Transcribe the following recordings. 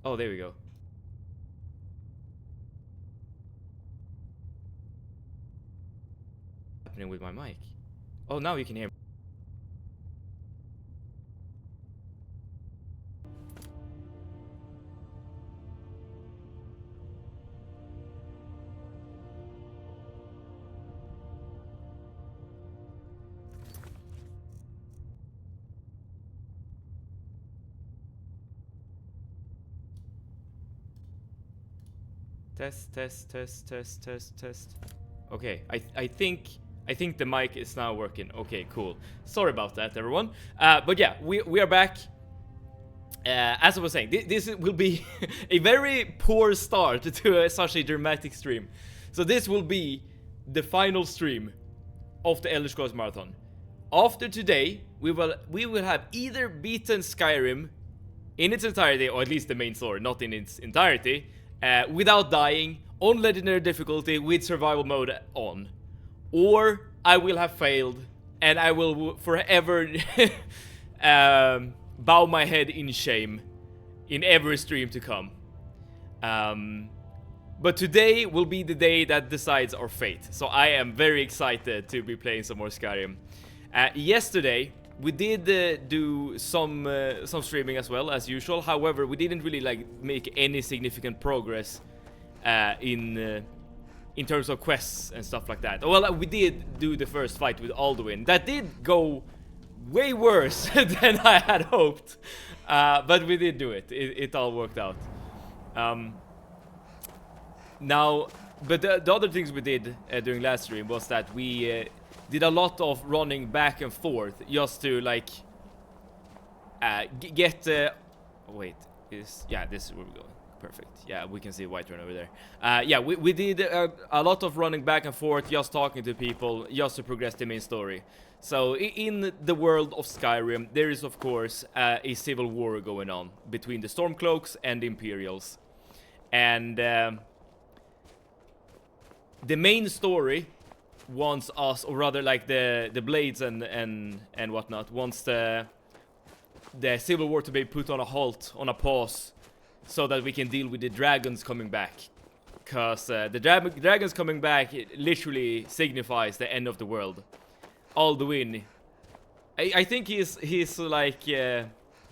Oh, there we go. What's happening with my mic? Oh, now you can hear me. Test. Okay, I think the mic is now working. Okay, cool. Sorry about that, everyone. But yeah, we are back. As I was saying, this will be a very poor start to such a dramatic stream. So this will be the final stream of the Elder Scrolls Marathon. After today, we will have either beaten Skyrim in its entirety, or at least the main story, not in its entirety, without dying, on legendary difficulty with survival mode on, or I will have failed and I will forever bow my head in shame in every stream to come. But today will be the day that decides our fate, so I am very excited to be playing some more Skyrim. Yesterday we did do some streaming as well as usual. However, we didn't really like make any significant progress in terms of quests and stuff like that. Well, we did do the first fight with Alduin. That did go way worse than I had hoped, but we did do it. It all worked out. Now, but the other things we did during last stream was that we did a lot of running back and forth just to like get wait, this is where we're going. Perfect. Yeah, we can see White Run over there. Yeah, we did a lot of running back and forth, just talking to people, just to progress the main story. So in the world of Skyrim, there is of course a civil war going on between the Stormcloaks and the Imperials, and the main story wants us, or rather like the Blades and whatnot, wants the civil war to be put on a halt, on a pause, so that we can deal with the dragons coming back. Because the dragons coming back, it literally signifies the end of the world. Alduin, I think his like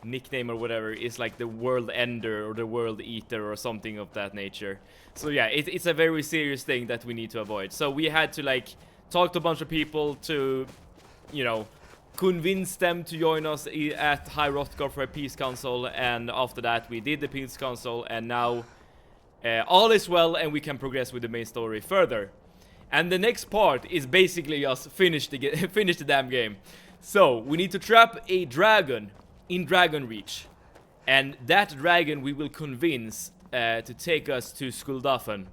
nickname or whatever is like the World Ender or the World Eater or something of that nature. So yeah, it's a very serious thing that we need to avoid. So we had to like talk to a bunch of people to, you know, convince them to join us at High Hrothgar for a peace council, and after that we did the peace council, and now all is well and we can progress with the main story further. And the next part is basically just finish the damn game. So we need to trap a dragon in Dragonreach, and that dragon we will convince to take us to Skuldafn,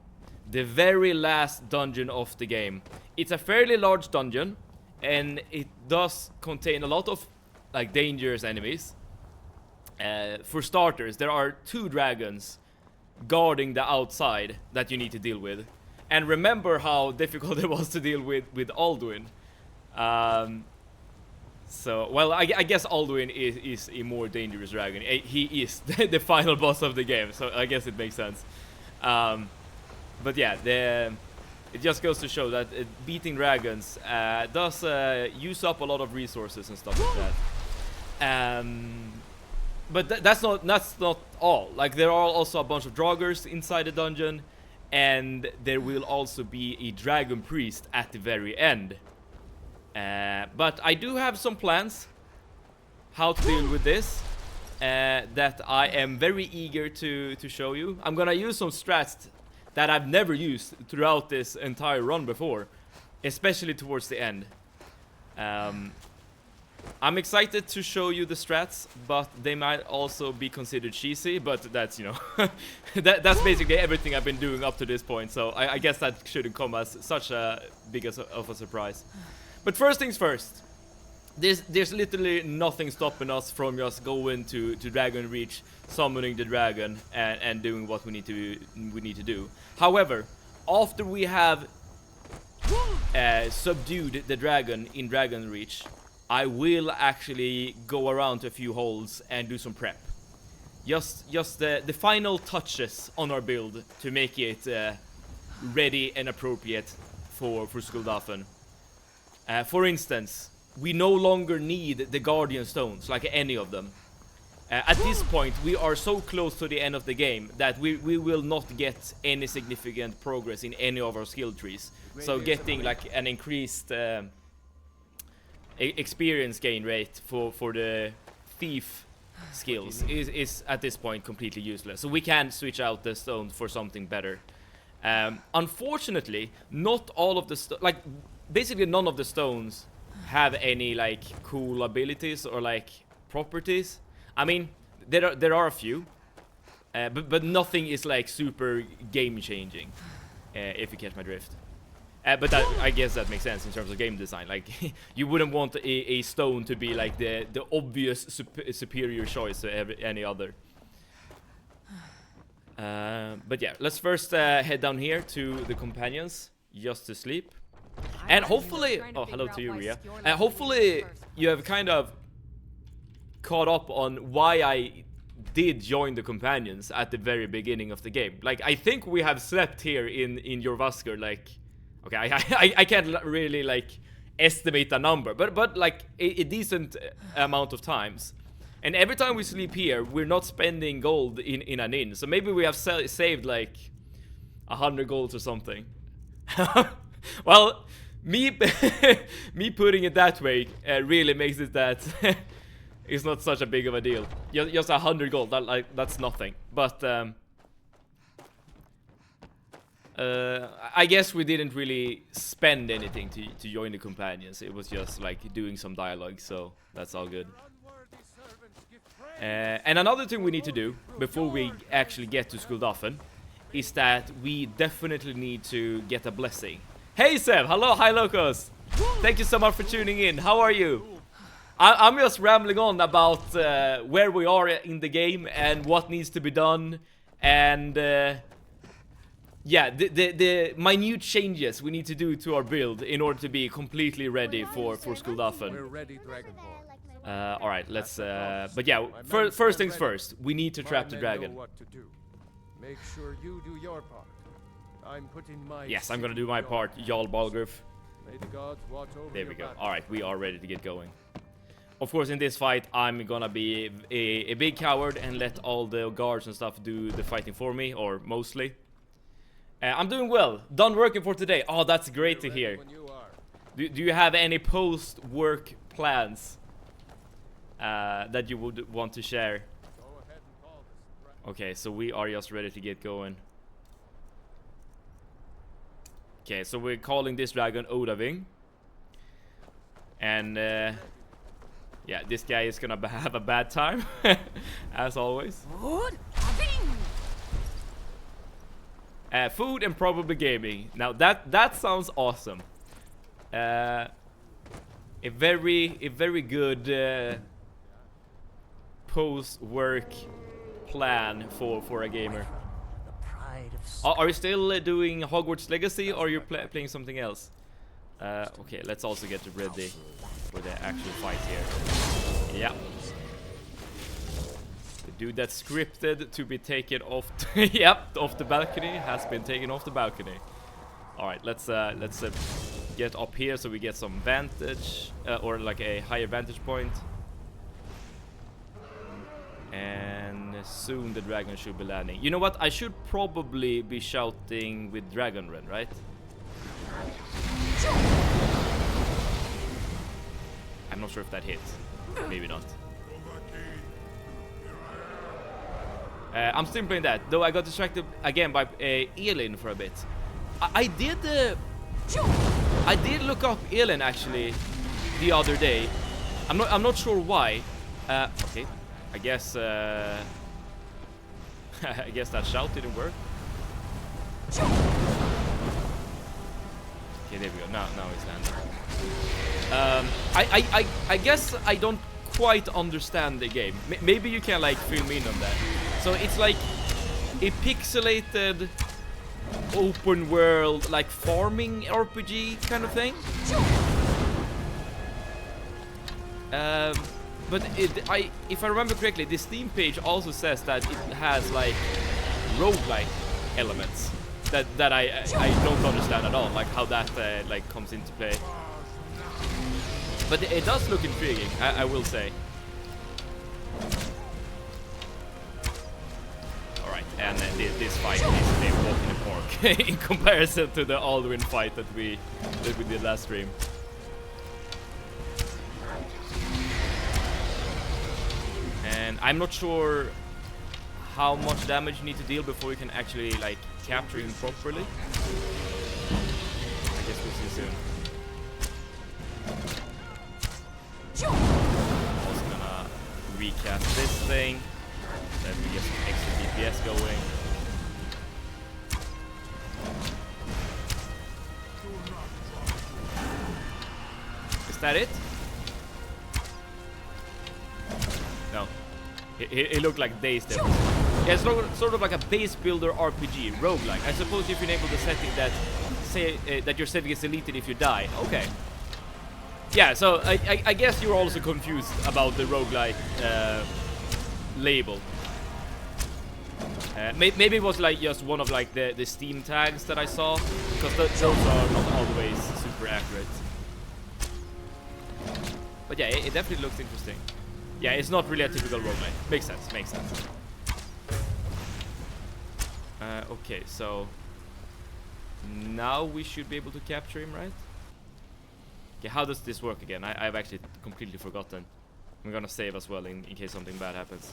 the very last dungeon of the game. It's a fairly large dungeon, and it does contain a lot of like dangerous enemies. For starters, there are 2 dragons guarding the outside that you need to deal with. And remember how difficult it was to deal with Alduin. So, well, I guess Alduin is a more dangerous dragon. He is the final boss of the game, so I guess it makes sense. But yeah, it just goes to show that beating dragons does use up a lot of resources and stuff like that. But that's not all. Like, there are also a bunch of draugrs inside the dungeon, and there will also be a dragon priest at the very end. But I do have some plans how to deal with this that I am very eager to show you. I'm gonna use some strats that I've never used throughout this entire run before, especially towards the end. I'm excited to show you the strats, but they might also be considered cheesy, but that's, you know, that's basically everything I've been doing up to this point, so I guess that shouldn't come as such a big of a surprise. But first things first, there's literally nothing stopping us from just going to Dragonreach, summoning the dragon, and doing what we need to do. However, after we have subdued the dragon in Dragonreach, I will actually go around to a few holes and do some prep. just the final touches on our build to make it ready and appropriate for Skulldafn. For instance, we no longer need the Guardian Stones, like any of them. At this point, we are so close to the end of the game that we will not get any significant progress in any of our skill trees. So getting like an increased experience gain rate for the thief skills is at this point completely useless. So we can switch out the stones for something better. Unfortunately, not all of the basically none of the stones have any like cool abilities or like properties. I mean, there are a few, but nothing is like super game changing, if you catch my drift. But I guess that makes sense in terms of game design. Like, you wouldn't want a stone to be like the obvious superior choice to any other. But yeah, let's first head down here to the companions, just to sleep. And hopefully, oh, hello to you, Ria. Hopefully you have kind of caught up on why I did join the companions at the very beginning of the game. Like, I think we have slept here in Jorvaskr, like, okay, I can't really like estimate a number, but like a decent amount of times. And every time we sleep here, we're not spending gold in an inn. So maybe we have saved like 100 golds or something. Well, me putting it that way really makes it that it's not such a big of a deal. Just 100 gold, that's nothing. But I guess we didn't really spend anything to join the companions. It was just like doing some dialogue, so that's all good. And another thing we need to do before we actually get to Skulldafn is that we definitely need to get a blessing. Hey Sev, hello, hi Locos. Thank you so much for tuning in. How are you? I'm just rambling on about where we are in the game and what needs to be done, and yeah, the minute changes we need to do to our build in order to be completely ready for Skulldafn. We're ready, Dragonborn. Alright, let's but yeah, first things first, we need to trap the dragon. What to do. Make sure you do your part. I'm putting my Yes, I'm gonna do my part, Jarl Balgruuf. May the gods watch over There we your go. battle. Alright, we are ready to get going. Of course, in this fight, I'm gonna be a big coward and let all the guards and stuff do the fighting for me, or mostly. I'm doing well. Done working for today. Oh, that's great to hear. When you are. Do you have any post-work plans that you would want to share? Go ahead and call this. Okay, so we are just ready to get going. Okay, so we're calling this dragon Odaving. And yeah, this guy is gonna have a bad time, as always. Food and probably gaming. Now that sounds awesome. A very good post-work plan for a gamer. Are you still doing Hogwarts Legacy, or you're playing something else? Okay, let's also get ready for the actual fight here. Yeah. The dude that's scripted to be taken off yep, off the balcony has been taken off the balcony. Alright, let's get up here so we get some vantage, or like a higher vantage point. And soon the dragon should be landing. You know what? I should probably be shouting with Dragon Run, right? I'm not sure if that hits. Maybe not. I'm still playing that, though I got distracted again by Elin for a bit. I did look up Elin actually the other day. I'm not sure why. Okay, I guess I guess that shout didn't work. Okay, there we go. Now he's landing. I guess I don't quite understand the game. Maybe you can like fill me in on that. So it's like a pixelated open world like farming RPG kind of thing. But if I remember correctly, the Steam page also says that it has like roguelike elements that I don't understand at all, like how that like comes into play. But it does look intriguing, I will say. All right, and this fight is a walk in the park in comparison to the Alduin fight that we did last stream. And I'm not sure how much damage you need to deal before you can actually like capture him properly. I guess we'll see soon. Also gonna recast this thing. Then we get some extra DPS going. Is that it? No. It looked like Days there. Yeah, it's sort of like a base builder RPG, roguelike. I suppose you've enabled the setting that say that your save gets deleted if you die. Okay. Yeah, so I guess you're also confused about the roguelike label. Maybe it was like just one of like the Steam tags that I saw, because those are not always super accurate. But yeah, it definitely looks interesting. Yeah, it's not really a typical roguelike. Makes sense, makes sense. Okay, so now we should be able to capture him, right? Okay, how does this work again? I've actually completely forgotten. I'm gonna save as well in case something bad happens.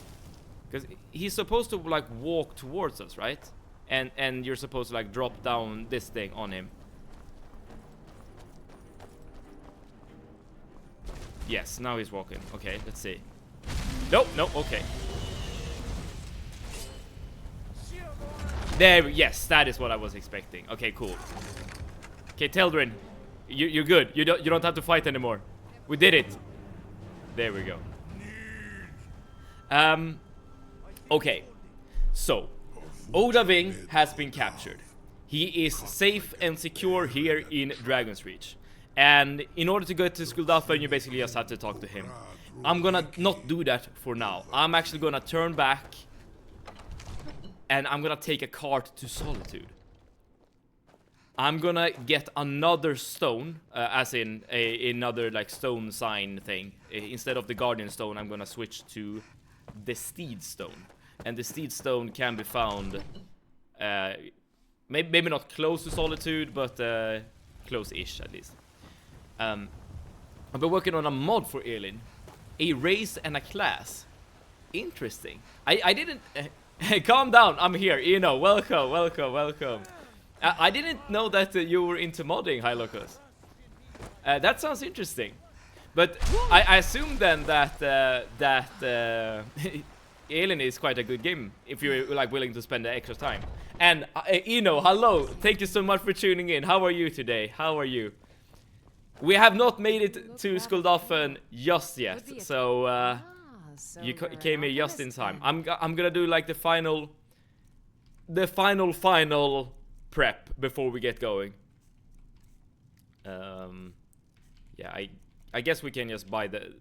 Because he's supposed to like walk towards us, right? And you're supposed to like drop down this thing on him. Yes, now he's walking. Okay, let's see. Nope, nope, okay. There, yes, that is what I was expecting. Okay, cool. Okay, Teldrin, you're good. You don't have to fight anymore. We did it. There we go. Okay. So, Odahviing has been captured. He is safe and secure here in Dragon's Reach. And in order to get to Skuldafn, you basically just have to talk to him. I'm gonna not do that for now. I'm actually gonna turn back and I'm gonna take a cart to Solitude. I'm gonna get another stone, as in another like stone sign thing. Instead of the Guardian Stone, I'm gonna switch to the Steed Stone. And the Steed Stone can be found, maybe not close to Solitude, but close-ish at least. I've been working on a mod for Elin. A race and a class. Interesting. I didn't... calm down, I'm here. You know, welcome, welcome, welcome. I didn't know that you were into modding, Hylocus. That sounds interesting. But I assume then that Elin is quite a good game if you're like willing to spend the extra time. And Eno, hello. Thank you so much for tuning in. How are you today? How are you? We have not made it to Skuldafn just yet, so you came here just in time. I'm gonna do like the final prep before we get going. Yeah, I guess we can just buy the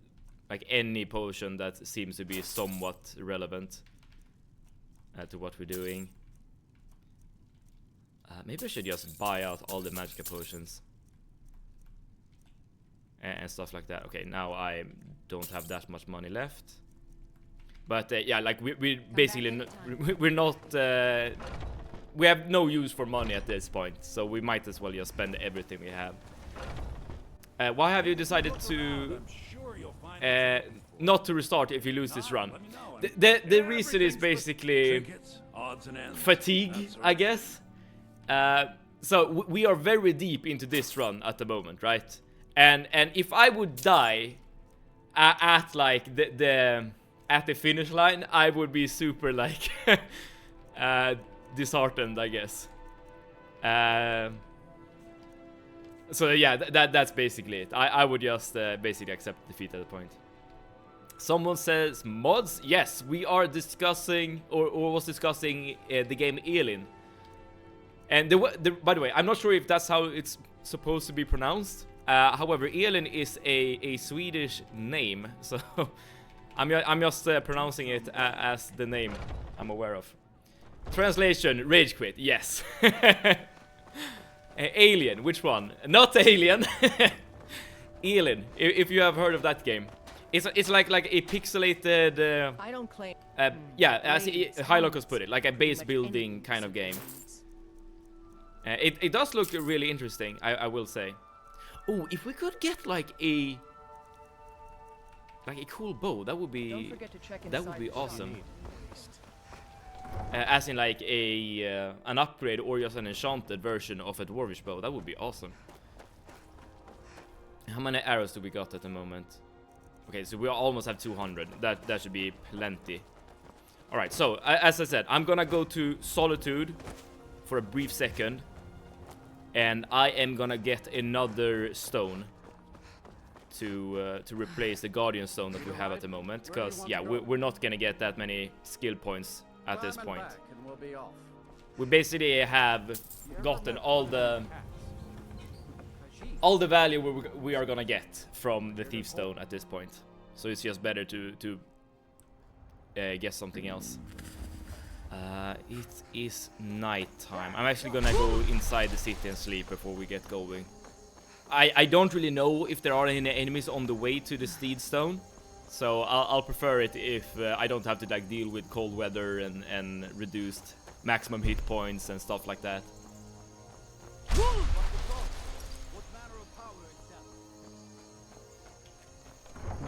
like any potion that seems to be somewhat relevant to what we're doing. Maybe I should just buy out all the magica potions and stuff like that. Okay, now I don't have that much money left. But yeah, like we basically we're not we have no use for money at this point, so we might as well just spend everything we have. Why have you decided to not to restart if you lose this run? The reason is basically fatigue, I guess. So we are very deep into this run at the moment, right? And if I would die at like at the finish line, I would be super like disheartened, I guess. So yeah, that's basically it. I would just basically accept defeat at the point. Someone says mods. Yes, we are discussing or was discussing the game Elin. And by the way, I'm not sure if that's how it's supposed to be pronounced. However, Elin is a Swedish name, so I'm just pronouncing it as the name I'm aware of. Translation: Rage Quit. Yes. Alien. Which one? Not Alien. Alien. If you have heard of that game, it's like a pixelated. I don't claim. Yeah, as Hylocus put it, like a base building kind of game. It does look really interesting, I will say. Oh, if we could get like a cool bow, that would be awesome. As in like an upgrade or just an enchanted version of a dwarvish bow, that would be awesome. How many arrows do we got at the moment? Okay, so we almost have 200. That should be plenty. All right, so as I said, I'm gonna go to Solitude for a brief second. And I am gonna get another stone to replace the Guardian stone that we have at the moment. Because, yeah, we're not gonna get that many skill points at this point. We basically have gotten all the value we are gonna get from the Thief Stone at this point. So it's just better to get something else. It is night time. I'm actually gonna go inside the city and sleep before we get going. I don't really know if there are any enemies on the way to the Steed Stone, so I'll prefer it if I don't have to like deal with cold weather and reduced maximum hit points and stuff like that.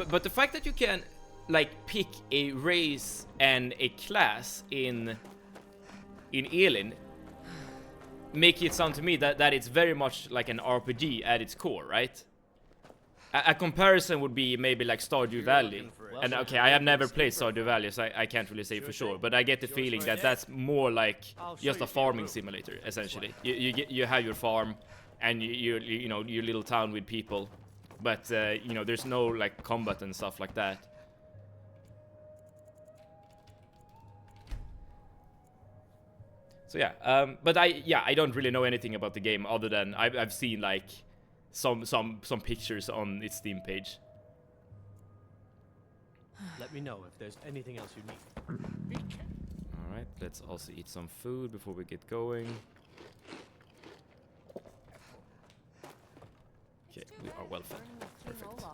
But the fact that you can like pick a race and a class in Elin make it sound to me that it's very much like an RPG at its core, right? A comparison would be maybe like Stardew Valley. And okay, I have never played Stardew Valley, so I can't really say for sure, but I get the feeling that that's more like just a farming simulator, essentially. You have your farm and you know your little town with people, but you know, there's no like combat and stuff like that. So yeah, but I don't really know anything about the game other than I've seen like some pictures on its Steam page. Let me know if there's anything else you need. All right, let's also eat some food before we get going. Okay, we are well fed. Perfect.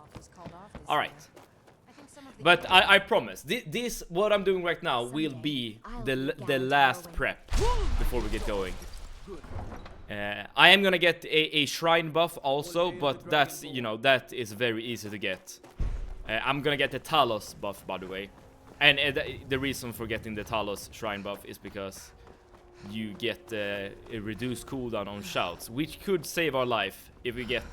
All right. But I promise, this what I'm doing right now will be the last prep before we get going. I am gonna get a shrine buff also, but that's, you know, that is very easy to get. I'm gonna get the Talos buff, by the way, and the reason for getting the Talos shrine buff is because you get a reduced cooldown on shouts, which could save our life if we get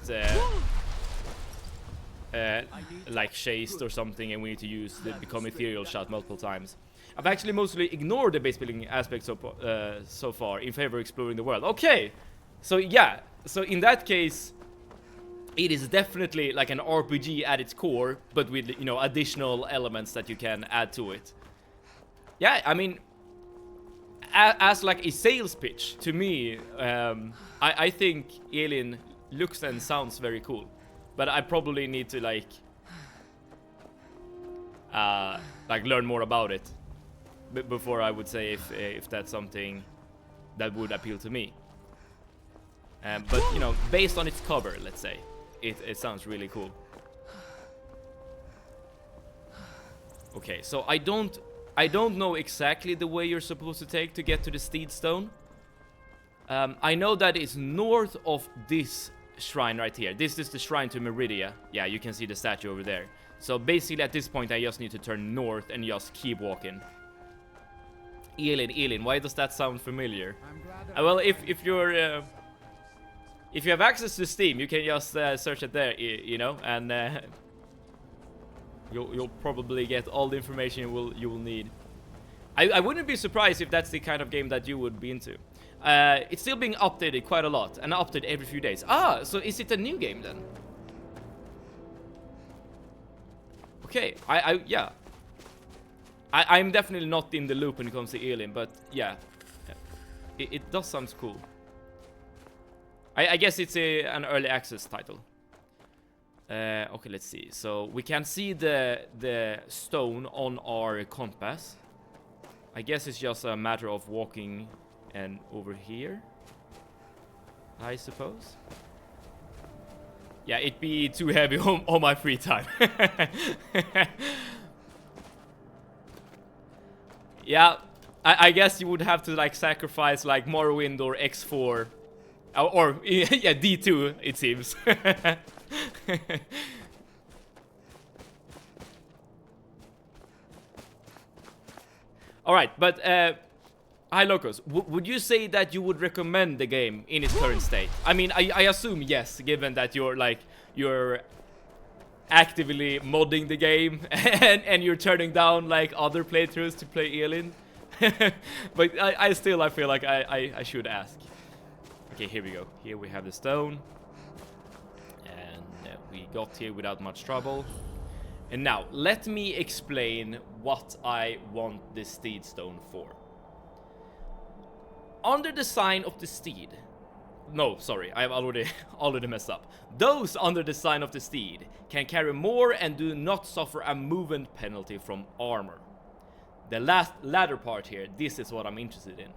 like chased or something and we need to use the Become Ethereal shout multiple times. I've actually mostly ignored the base building aspect so far in favor of exploring the world. Okay, so yeah, so in that case it is definitely like an RPG at its core, but with, you know, additional elements that you can add to it. Yeah, I mean, as like a sales pitch to me, I think Alien looks and sounds very cool. But I probably need to like learn more about it before I would say if that's something that would appeal to me. But you know, based on its cover, let's say, it sounds really cool. Okay, so I don't know exactly the way you're supposed to take to get to the Steed Stone. I know that it's north of this shrine right here. This is the shrine to Meridia. Yeah, you can see the statue over there. So basically at this point I just need to turn north and just keep walking. Elin, why does that sound familiar? Well, if you're if you have access to Steam, you can just search it there, you know, and you'll probably get all the information you will need. I wouldn't be surprised if that's the kind of game that you would be into. It's still being updated quite a lot, and updated every few days. Ah, so is it a new game then? Okay, yeah. I'm definitely not in the loop when it comes to Alien, but yeah, it does sound cool. I guess it's an early access title. Okay, let's see. So we can see the stone on our compass. I guess it's just a matter of walking and over here, I suppose. Yeah, it'd be too heavy on my free time. Yeah, I guess you would have to like sacrifice like Morrowind or X4. Or yeah, D2, it seems. Alright, but hi Locos, would you say that you would recommend the game in its current state? I mean, I assume yes, given that you're actively modding the game and you're turning down like other playthroughs to play Elin. But I still feel like I should ask. Okay, here we go. Here we have the stone. And we got here without much trouble. And now, let me explain what I want the steed stone for. Under the sign of the steed... No, sorry, I've already messed up. Those under the sign of the steed can carry more and do not suffer a movement penalty from armor. The latter part here, this is what I'm interested in.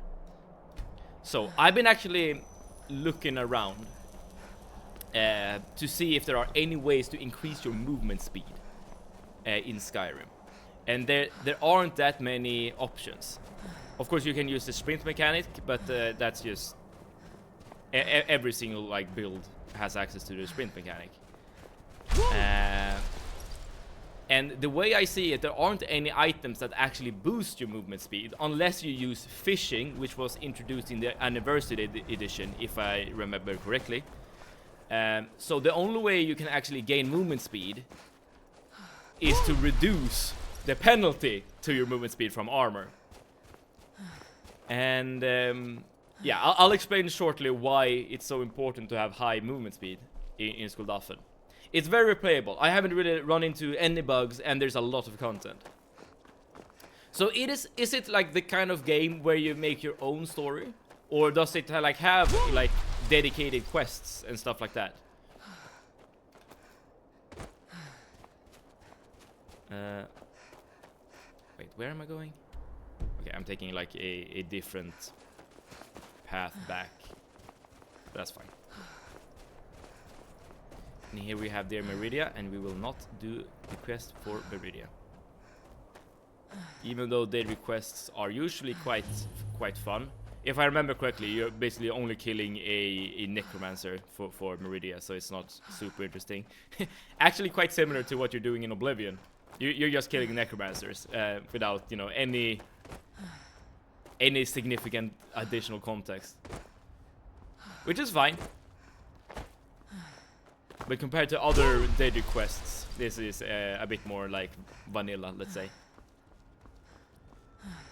So, I've been actually looking around to see if there are any ways to increase your movement speed in Skyrim, and there aren't that many options. Of course, you can use the sprint mechanic, but that's just every single like build has access to the sprint mechanic. And the way I see it, there aren't any items that actually boost your movement speed unless you use fishing, which was introduced in the anniversary edition, if I remember correctly. So the only way you can actually gain movement speed is to reduce the penalty to your movement speed from armor. And yeah, I'll explain shortly why it's so important to have high movement speed in Skulldafn. It's very replayable. I haven't really run into any bugs, and there's a lot of content. So is it like the kind of game where you make your own story, or does it like have like dedicated quests and stuff like that? Wait, where am I going? Okay, I'm taking like a different path back. That's fine. And here we have Dear Meridia, and we will not do the quest for Meridia. Even though their requests are usually quite fun. If I remember correctly, you're basically only killing a necromancer for Meridia, so it's not super interesting. Actually quite similar to what you're doing in Oblivion. You're just killing necromancers without, you know, any significant additional context. Which is fine. But compared to other daily quests, this is a bit more like vanilla, let's say.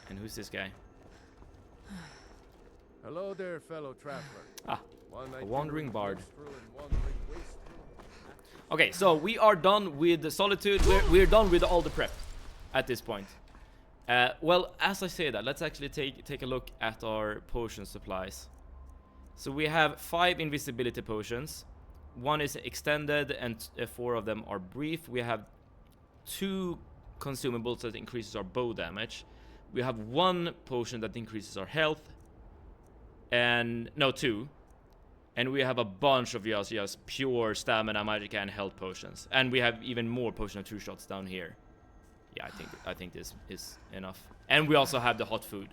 And who's this guy? Hello there, fellow traveler. Ah, a wandering bard. Okay, so we are done with the Solitude. We're done with all the prep at this point. Well, as I say that, let's actually take a look at our potion supplies. So we have 5 invisibility potions. 1 is extended, and 4 of them are brief. We have 2 consumables that increases our bow damage. We have 1 potion that increases our health. And no, 2. And we have a bunch of just pure stamina, magic, and health potions. And we have even more potion of 2 shots down here. Yeah, I think this is enough. And we also have the hot food.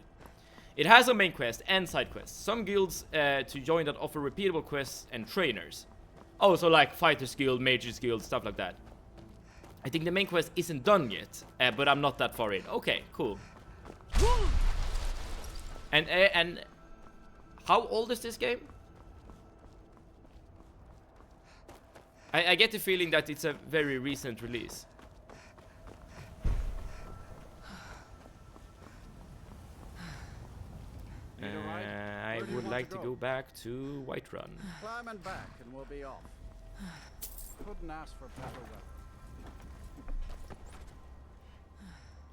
It has a main quest and side quests. Some guilds to join that offer repeatable quests and trainers. Oh, so like Fighter's Guild, Mage's Guild, stuff like that. I think the main quest isn't done yet, but I'm not that far in. Okay, cool. And how old is this game? I get the feeling that it's a very recent release. I would like to go back to Whiterun. Climb and back and we'll be off. Couldn't ask for better weather.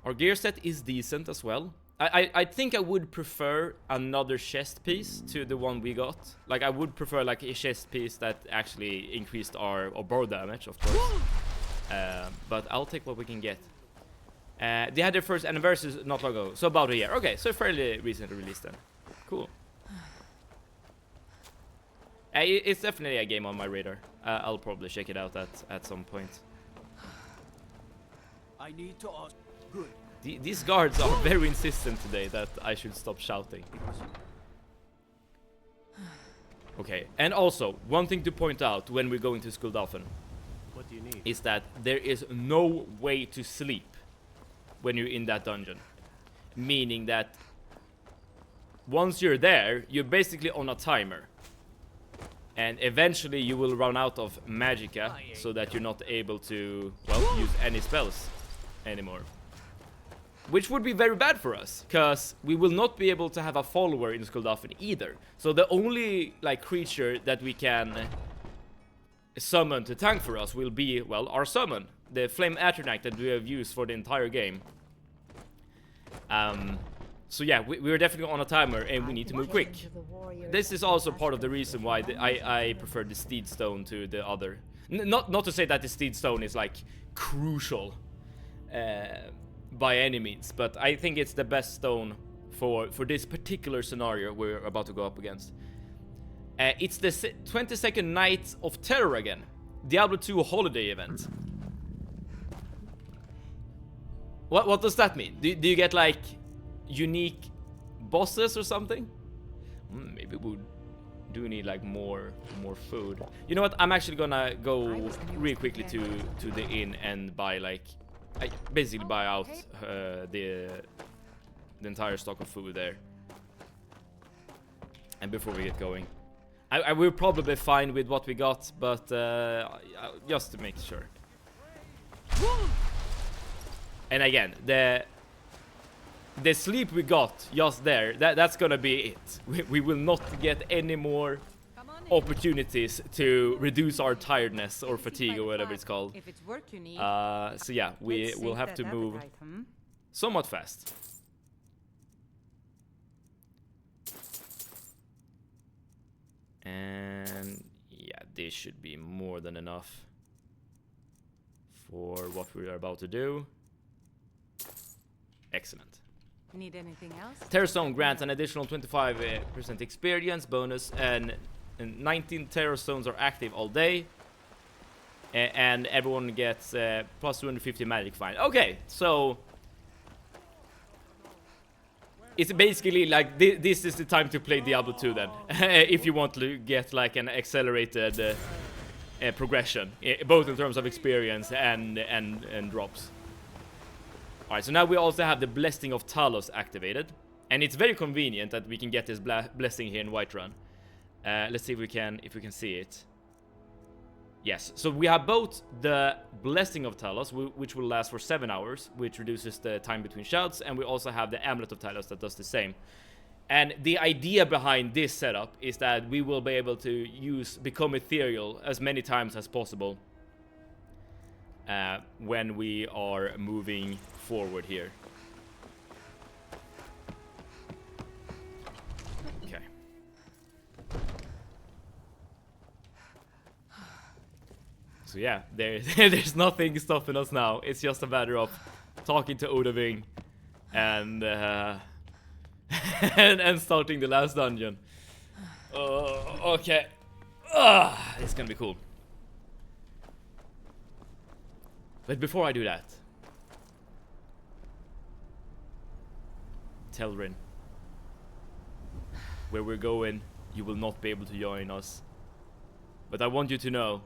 Our gear set is decent as well. I think I would prefer another chest piece to the one we got. Like, I would prefer like a chest piece that actually increased our bow damage, of course. But I'll take what we can get. They had their first anniversary not long ago, so about a year. Okay, so fairly recently released then. Cool. It's definitely a game on my radar. I'll probably check it out at some point. I need to ask. Good. These guards are very insistent today that I should stop shouting. Okay, and also, one thing to point out when we're going to Skuldalfen What do you need? is that there is no way to sleep when you're in that dungeon. Meaning that once you're there, you're basically on a timer. And eventually you will run out of magicka, so that you're not able to, well, use any spells anymore. Which would be very bad for us, because we will not be able to have a follower in Skuldalfen either. So the only, like, creature that we can summon to tank for us will be, well, our summon. The Flame Atronach that we have used for the entire game. So yeah, we're definitely on a timer and we need to move quick. This is also part of the reason why I prefer the Steed Stone to the other. Not to say that the Steed Stone is like crucial by any means, but I think it's the best stone for this particular scenario we're about to go up against. It's the 22nd Night of Terror again. Diablo 2 holiday event. What does that mean? Do you get like unique bosses or something? Maybe we do need like more food. You know what? I'm actually gonna go real quickly to the inn and buy like I basically buy out the entire stock of food there. And before we get going, I will probably be fine with what we got, but just to make sure. And again, the sleep we got just there, that's gonna be it. We will not get any more opportunities to reduce our tiredness or fatigue or whatever it's called. If it's work you need. So yeah, we will have to move somewhat fast. And yeah, this should be more than enough for what we are about to do. Excellent. Need anything else? Terror Stone grants an additional 25% experience bonus, and 19 Terror Stones are active all day. And everyone gets plus 250 magic fine. Okay, so it's basically like this is the time to play Diablo 2 then. If you want to get like an accelerated progression, both in terms of experience and drops. Alright, so now we also have the Blessing of Talos activated. And it's very convenient that we can get this blessing here in Whiterun. Let's see if we can see it. Yes, so we have both the Blessing of Talos, which will last for 7 hours, which reduces the time between shouts, and we also have the Amulet of Talos that does the same. And the idea behind this setup is that we will be able to become ethereal as many times as possible when we are moving forward here. Okay. So yeah, there's nothing stopping us now. It's just a matter of talking to Odoving and and starting the last dungeon. Okay. It's gonna be cool. But before I do that, Telrin, where we're going, you will not be able to join us. But I want you to know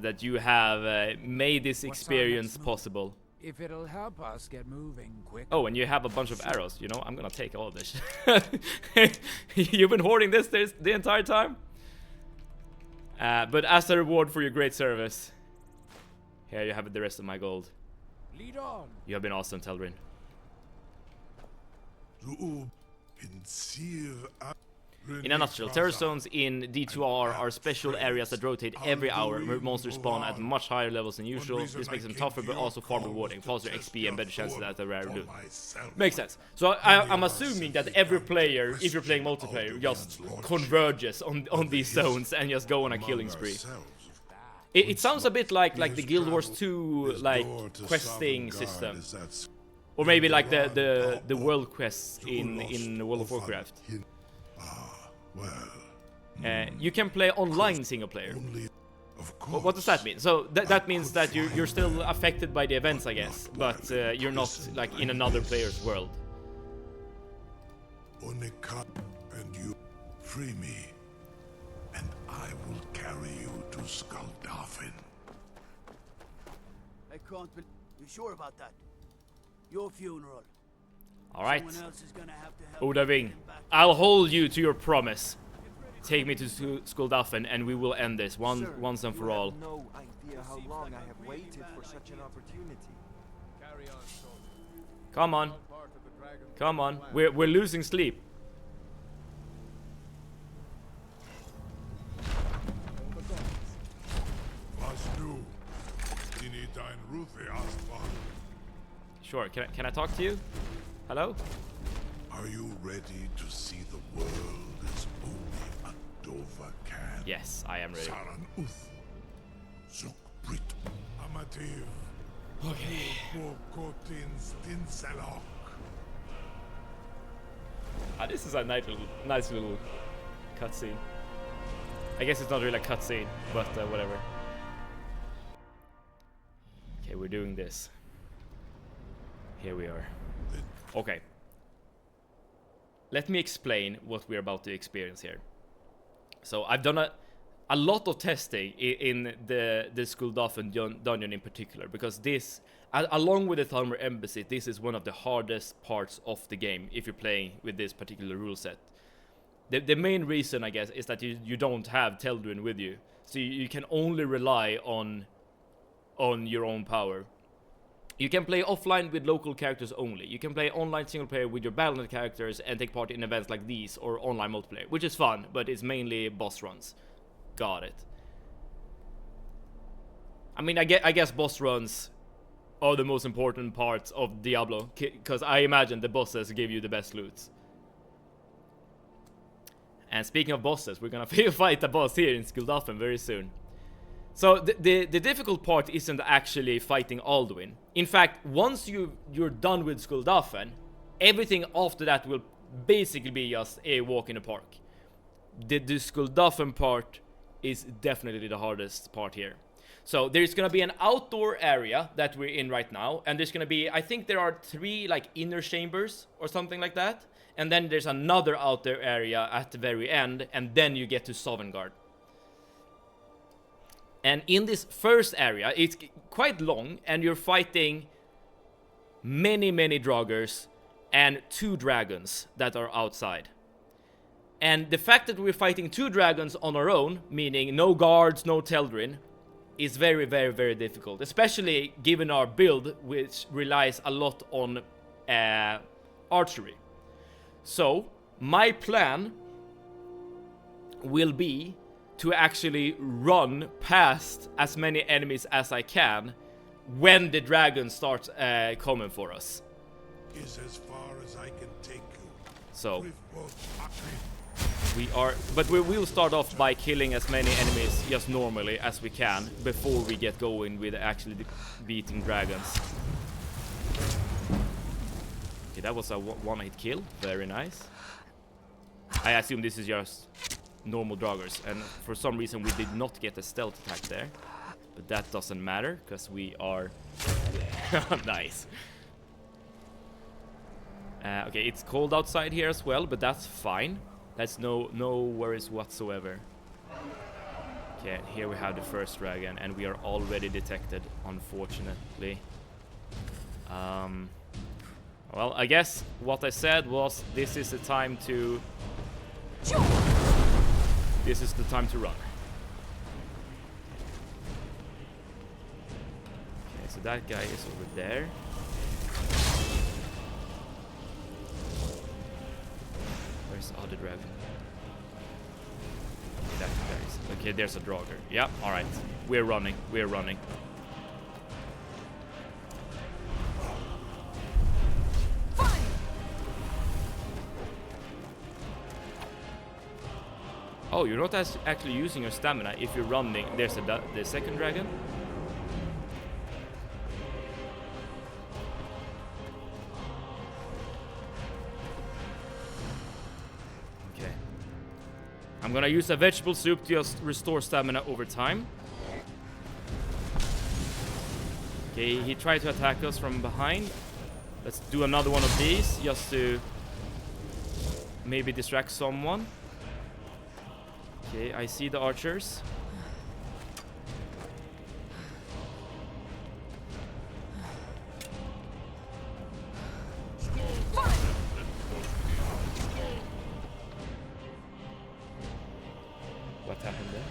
that you have made this experience possible. If it'll help us get moving quick. Oh, and you have a bunch of arrows. You know, I'm gonna take all of this. You've been hoarding this the entire time? But as a reward for your great service, here you have the rest of my gold. Lead on. You have been awesome, Telrin. In a nutshell, terror zones in D2R are special areas that rotate every hour, where monsters spawn at much higher levels than usual. This makes them tougher but also far rewarding, faster XP and better chances at a rare loot. Makes sense. So I'm assuming that every player, if you're playing multiplayer, just converges on these zones and just go on a killing spree. It sounds a bit like the Guild Wars 2 like questing system. Or maybe like the world quests in World of Warcraft. You can play online single player. What does that mean? So that means that you're still affected by the events, I guess, but you're not like in another player's world. Only come and you free me, and I will carry you to Skuldafn. I can't believe. You sure about that? Your funeral. All right, Someone else is gonna have to help Odaving, you back. I'll hold you to your promise. Take me to Skuldafn and we will end this once and for all. No idea how long I have waited for such an opportunity. Carry on, soldier. Come on, Part of the dragon. come on. We're losing sleep. Was du? Dini dein Rufe Astval. Sure, can I talk to you? Hello? Are you ready to see the world as only a Dova can? Yes, I am ready. Saran Uth. Zuk Brit. Amativ. Okay. Kotin Stinselok. This is a nice little cutscene. I guess it's not really a cutscene, but whatever. Okay, we're doing this. Here we are. Okay. Let me explain what we're about to experience here. So I've done a lot of testing in the Skuldafn dungeon in particular, because this, along with the Thalmor Embassy, this is one of the hardest parts of the game if you're playing with this particular rule set. The main reason, I guess, is that you don't have Teldrin with you, so you can only rely on your own power. You can play offline with local characters only. You can play online single player with your Battle.net characters and take part in events like these or online multiplayer, which is fun, but it's mainly boss runs. Got it. I mean, I guess boss runs are the most important parts of Diablo, because I imagine the bosses give you the best loots. And speaking of bosses, we're gonna fight a boss here in Skuldafn very soon. So the difficult part isn't actually fighting Alduin. In fact, once you're done with Skuldafn, everything after that will basically be just a walk in the park. The Skuldafn part is definitely the hardest part here. So there's gonna be an outdoor area that we're in right now, and there's gonna be, I think there are 3 like inner chambers or something like that, and then there's another outdoor area at the very end, and then you get to Sovngarde. And in this first area, it's quite long, and you're fighting many Draugrs and 2 dragons that are outside. And the fact that we're fighting 2 dragons on our own, meaning no guards, no Teldrin, is very difficult, especially given our build, which relies a lot on archery. So my plan will be to actually run past as many enemies as I can when the dragon starts coming for us. Is as far as I can take you. So But we will start off by killing as many enemies just normally as we can before we get going with actually beating dragons. Okay, that was a one-hit kill. Very nice. I assume this is just normal Draugrs, and for some reason we did not get a stealth attack there, but that doesn't matter because we are nice. Okay, it's cold outside here as well, but that's fine. That's no worries whatsoever. Okay, here we have the first dragon, and we are already detected, unfortunately. Well, I guess what I said was this is the time to run. Okay, so that guy is over there. Where's the other dragon? Okay, there's a Draugr. Yeah, alright. We're running. We're running. Oh, you're not actually using your stamina if you're running. There's the second dragon. Okay. I'm gonna use a vegetable soup to just restore stamina over time. Okay, he tried to attack us from behind. Let's do another one of these just to maybe distract someone. Okay, I see the archers. What happened there?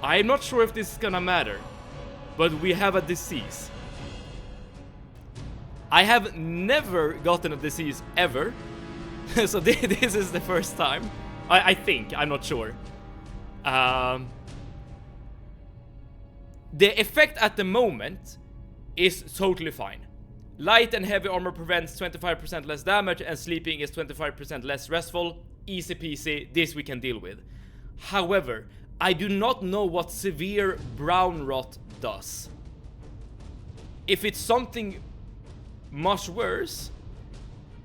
I'm not sure if this is gonna matter, but we have a disease. I have never gotten a disease ever, so this is the first time. I think, I'm not sure. The effect at the moment is totally fine. Light and heavy armor prevents 25% less damage, and sleeping is 25% less restful. Easy peasy, this we can deal with. However, I do not know what severe brown rot does. If it's something much worse,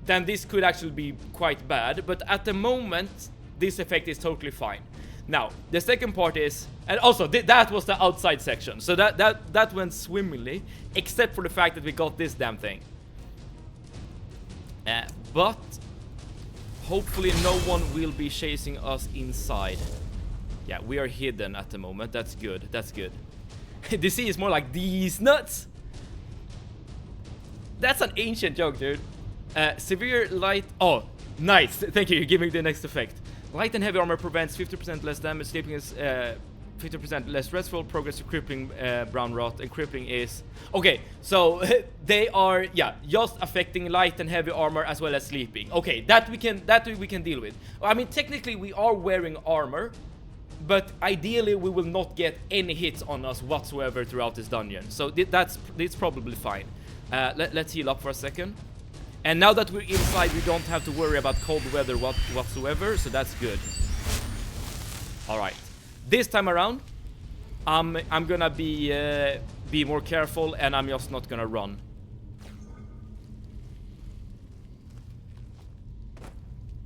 then this could actually be quite bad. But at the moment, this effect is totally fine. Now, the second part is, and also that was the outside section, so that went swimmingly, except for the fact that we got this damn thing. But hopefully no one will be chasing us inside. Yeah, we are hidden at the moment. That's good. That's good. DC is more like these nuts. That's an ancient joke, dude. Severe light. Oh, nice. Thank you. You're giving the next effect. Light and heavy armor prevents 50% less damage. Sleeping is 50% less restful. Progress to crippling brown rot. And crippling is okay. So they are just affecting light and heavy armor as well as sleeping. Okay, that we can deal with. I mean, technically we are wearing armor, but ideally we will not get any hits on us whatsoever throughout this dungeon. So it's probably fine. Let's heal up for a second. And now that we're inside, we don't have to worry about cold weather whatsoever, so that's good. Alright. This time around, I'm gonna be more careful, and I'm just not gonna run.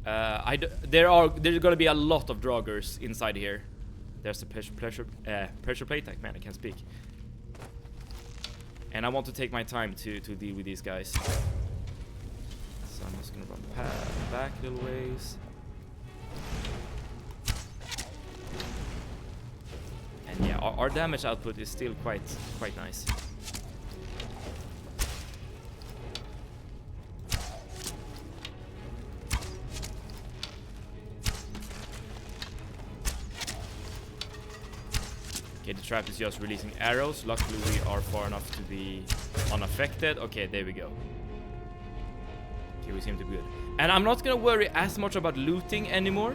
There's gonna be a lot of Draugrs inside here. There's a pressure plate. Man, I can't speak. And I want to take my time to deal with these guys. So I'm just gonna run back a little ways. And yeah, our damage output is still quite nice. Okay, the trap is just releasing arrows. Luckily, we are far enough to be unaffected. Okay, there we go. Okay, we seem to be good. And I'm not gonna worry as much about looting anymore.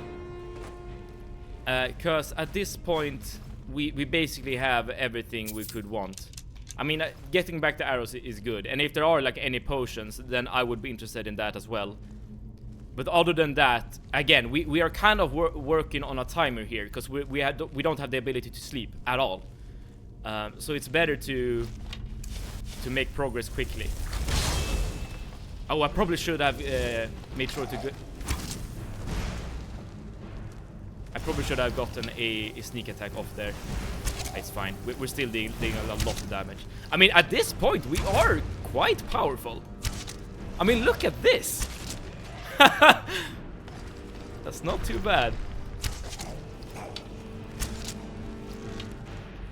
Because at this point, we basically have everything we could want. I mean, getting back the arrows is good. And if there are like any potions, then I would be interested in that as well. But other than that, again, we are kind of working on a timer here, because we don't have the ability to sleep at all. So it's better to make progress quickly. Oh, I probably should have made sure to I probably should have gotten a sneak attack off there. It's fine. We're still dealing a lot of damage. I mean, at this point, we are quite powerful. I mean, look at this. That's not too bad.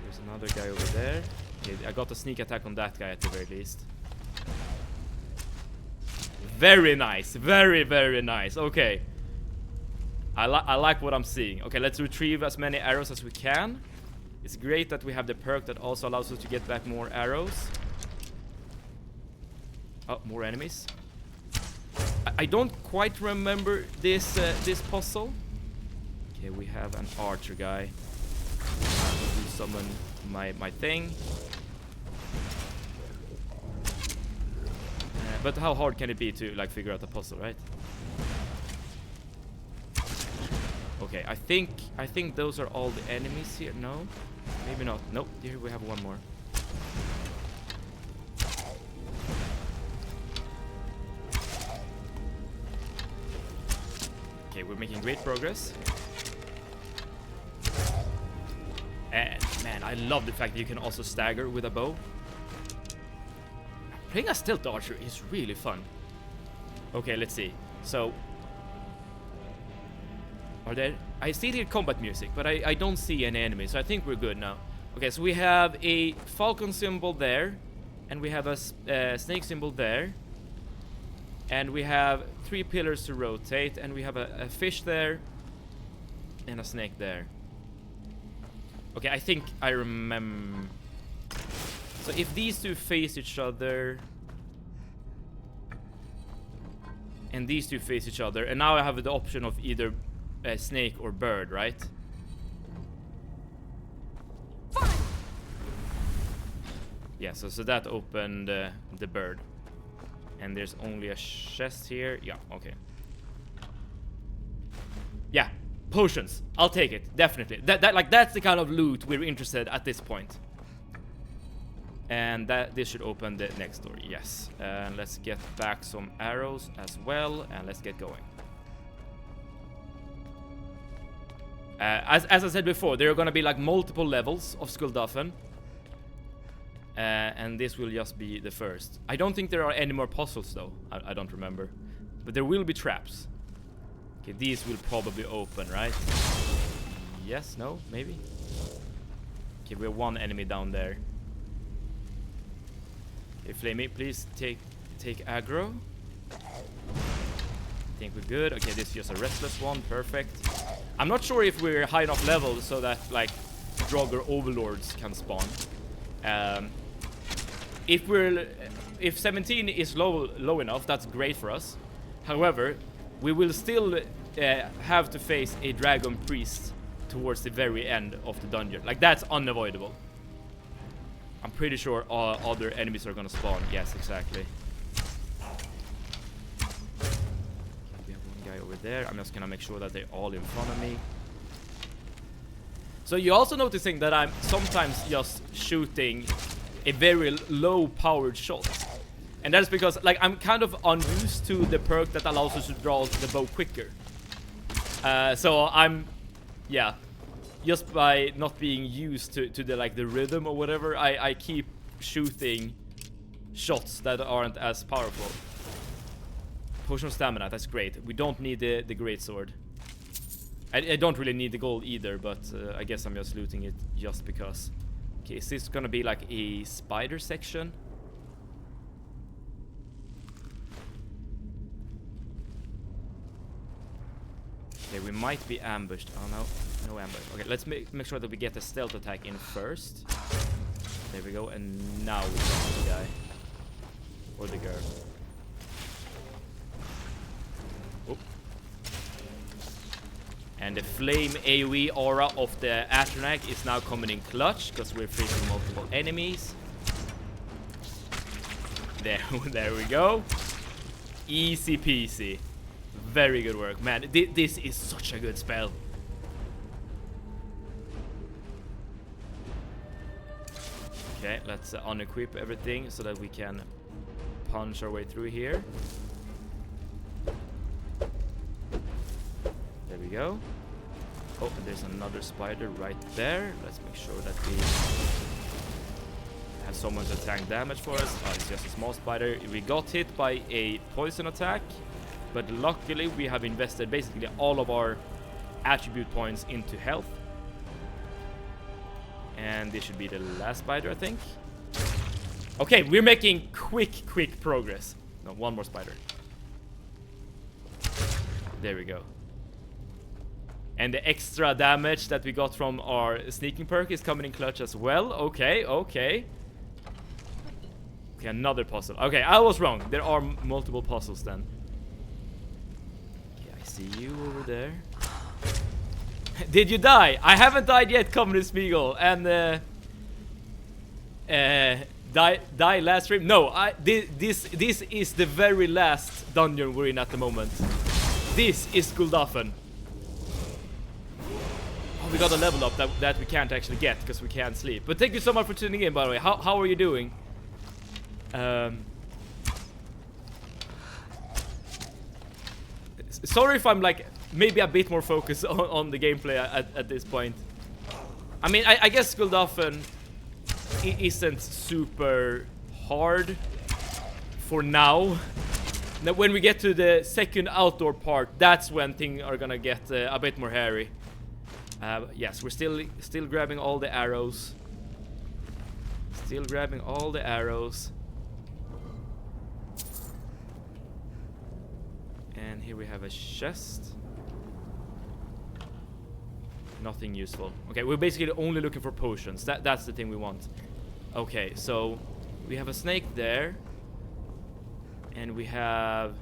There's another guy over there. Okay, I got a sneak attack on that guy at the very least. Very nice. Very, very nice. Okay. I like what I'm seeing. Okay, let's retrieve as many arrows as we can. It's great that we have the perk that also allows us to get back more arrows. Oh, more enemies. I don't quite remember this this puzzle. Okay, we have an archer guy. I'll summon my thing. But how hard can it be to like figure out the puzzle, right? Okay, I think those are all the enemies here. No, maybe not. Nope. Here we have one more. Okay, we're making great progress. And man, I love the fact that you can also stagger with a bow. Playing a stealth archer is really fun. Okay, let's see. So, are there? I still hear combat music, but I don't see any enemies, so I think we're good now. Okay, so we have a falcon symbol there, and we have a snake symbol there, and we have 3 pillars to rotate, and we have a fish there, and a snake there. Okay, I think I remember. So if these two face each other, and these two face each other, and now I have the option of either a snake or bird, right? Yeah, so that opened the bird. And there's only a chest here. Yeah, okay. Yeah, potions. I'll take it, definitely. That's the kind of loot we're interested at this point. And this should open the next door. Yes. And let's get back some arrows as well, and let's get going. As I said before, there are gonna be like multiple levels of Skullduffen. And this will just be the first. I don't think there are any more puzzles though. I don't remember. But there will be traps. Okay, these will probably open, right? Yes, no, maybe. Okay, we have one enemy down there. Okay, Flamey, please take aggro. I think we're good. Okay, this is just a restless one. Perfect. I'm not sure if we're high enough level so that like Draugr overlords can spawn. If 17 is low enough, that's great for us. However, we will still have to face a dragon priest towards the very end of the dungeon. Like, that's unavoidable. I'm pretty sure other enemies are gonna spawn. Yes, exactly. Okay, we have one guy over there. I'm just gonna make sure that they're all in front of me. So you're also noticing that I'm sometimes just shooting a very low powered shot. And that is because like I'm kind of unused to the perk that allows us to draw the bow quicker. So I'm, yeah, just by not being used to the like the rhythm or whatever, I keep shooting shots that aren't as powerful. Potion of stamina, that's great. We don't need the great sword. I don't really need the gold either, but I guess I'm just looting it just because. Okay, is this gonna be like a spider section? Okay, we might be ambushed. Oh no, no ambush. Okay, let's make sure that we get the stealth attack in first. There we go, and now we got the guy. Or the girl. Oh. And the flame AoE aura of the Atronach is now coming in clutch because we're facing multiple enemies. There we go. Easy peasy. Very good work, man. This is such a good spell. Okay, let's unequip everything so that we can punch our way through here. There we go. Oh, and there's another spider right there. Let's make sure that we have someone to tank damage for us. Oh, it's just a small spider. We got hit by a poison attack, but luckily we have invested basically all of our attribute points into health. And this should be the last spider, I think. Okay, we're making quick progress. No, one more spider. There we go. And the extra damage that we got from our sneaking perk is coming in clutch as well. Okay, okay. Okay, another puzzle. Okay, I was wrong. There are multiple puzzles then. Okay, I see you over there. Did you die? I haven't died yet, Communist Spiegel. And die last stream? No, this is the very last dungeon we're in at the moment. This is Guldafen. Oh, we got a level up that we can't actually get because we can't sleep. But thank you so much for tuning in, by the way. How are you doing? Sorry if I'm like maybe a bit more focused on the gameplay at this point. I mean, I guess Guldafen isn't super hard for now. Now, when we get to the second outdoor part, that's when things are gonna get a bit more hairy. Yes, we're still grabbing all the arrows. Still grabbing all the arrows. And here we have a chest. Nothing useful. Okay, we're basically only looking for potions. That's the thing we want. Okay, so we have a snake there. And we have...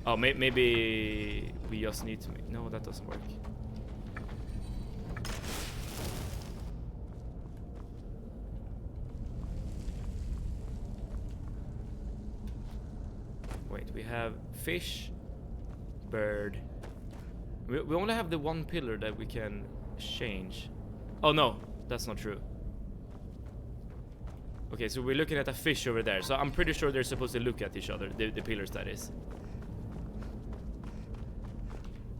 Oh, maybe we just need to make... No, that doesn't work. Wait, we have fish, bird. We only have the one pillar that we can change. Oh no, that's not true. Okay, so we're looking at a fish over there. So I'm pretty sure they're supposed to look at each other, the pillars that is.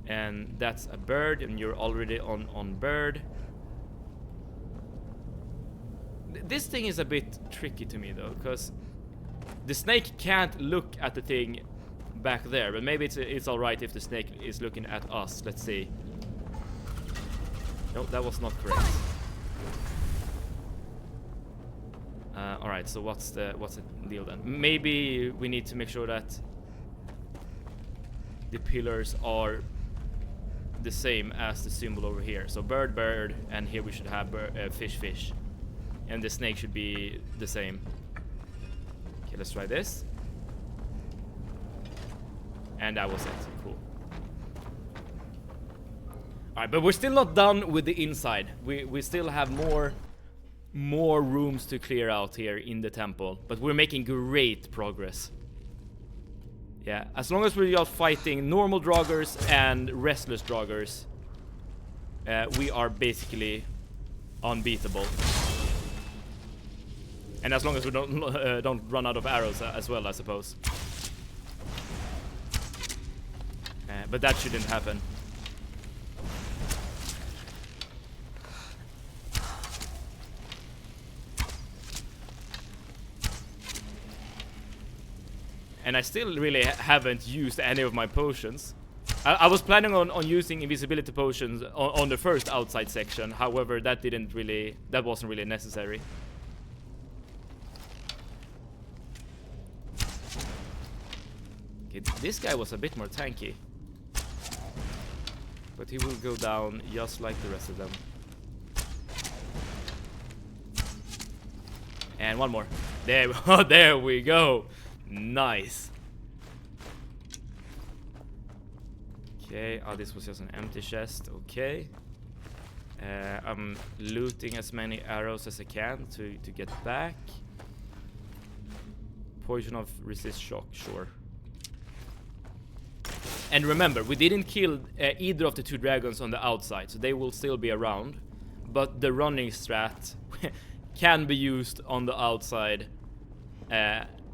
And that's a bird, and you're already on bird. This thing is a bit tricky to me though, because the snake can't look at the thing back there, but maybe it's alright if the snake is looking at us. Let's see. No, that was not correct. Alright, so what's the deal then? Maybe we need to make sure that the pillars are the same as the symbol over here. So bird, bird, and here we should have fish, fish. And the snake should be the same. Okay, let's try this. And that was it. Cool. Alright, but we're still not done with the inside. We still have more rooms to clear out here in the temple. But we're making great progress. Yeah, as long as we're just fighting normal draugrs and restless draugrs, we are basically unbeatable. And as long as we don't run out of arrows as well, I suppose. But that shouldn't happen. And I still really haven't used any of my potions. I was planning on using invisibility potions on the first outside section. However, that wasn't really necessary. Okay, this guy was a bit more tanky. But he will go down just like the rest of them. And one more. There we go. Nice. Okay, oh, this was just an empty chest. Okay. I'm looting as many arrows as I can to get back. Poison of resist shock, sure. And remember, we didn't kill either of the two dragons on the outside, so they will still be around. But the running strat can be used on the outside,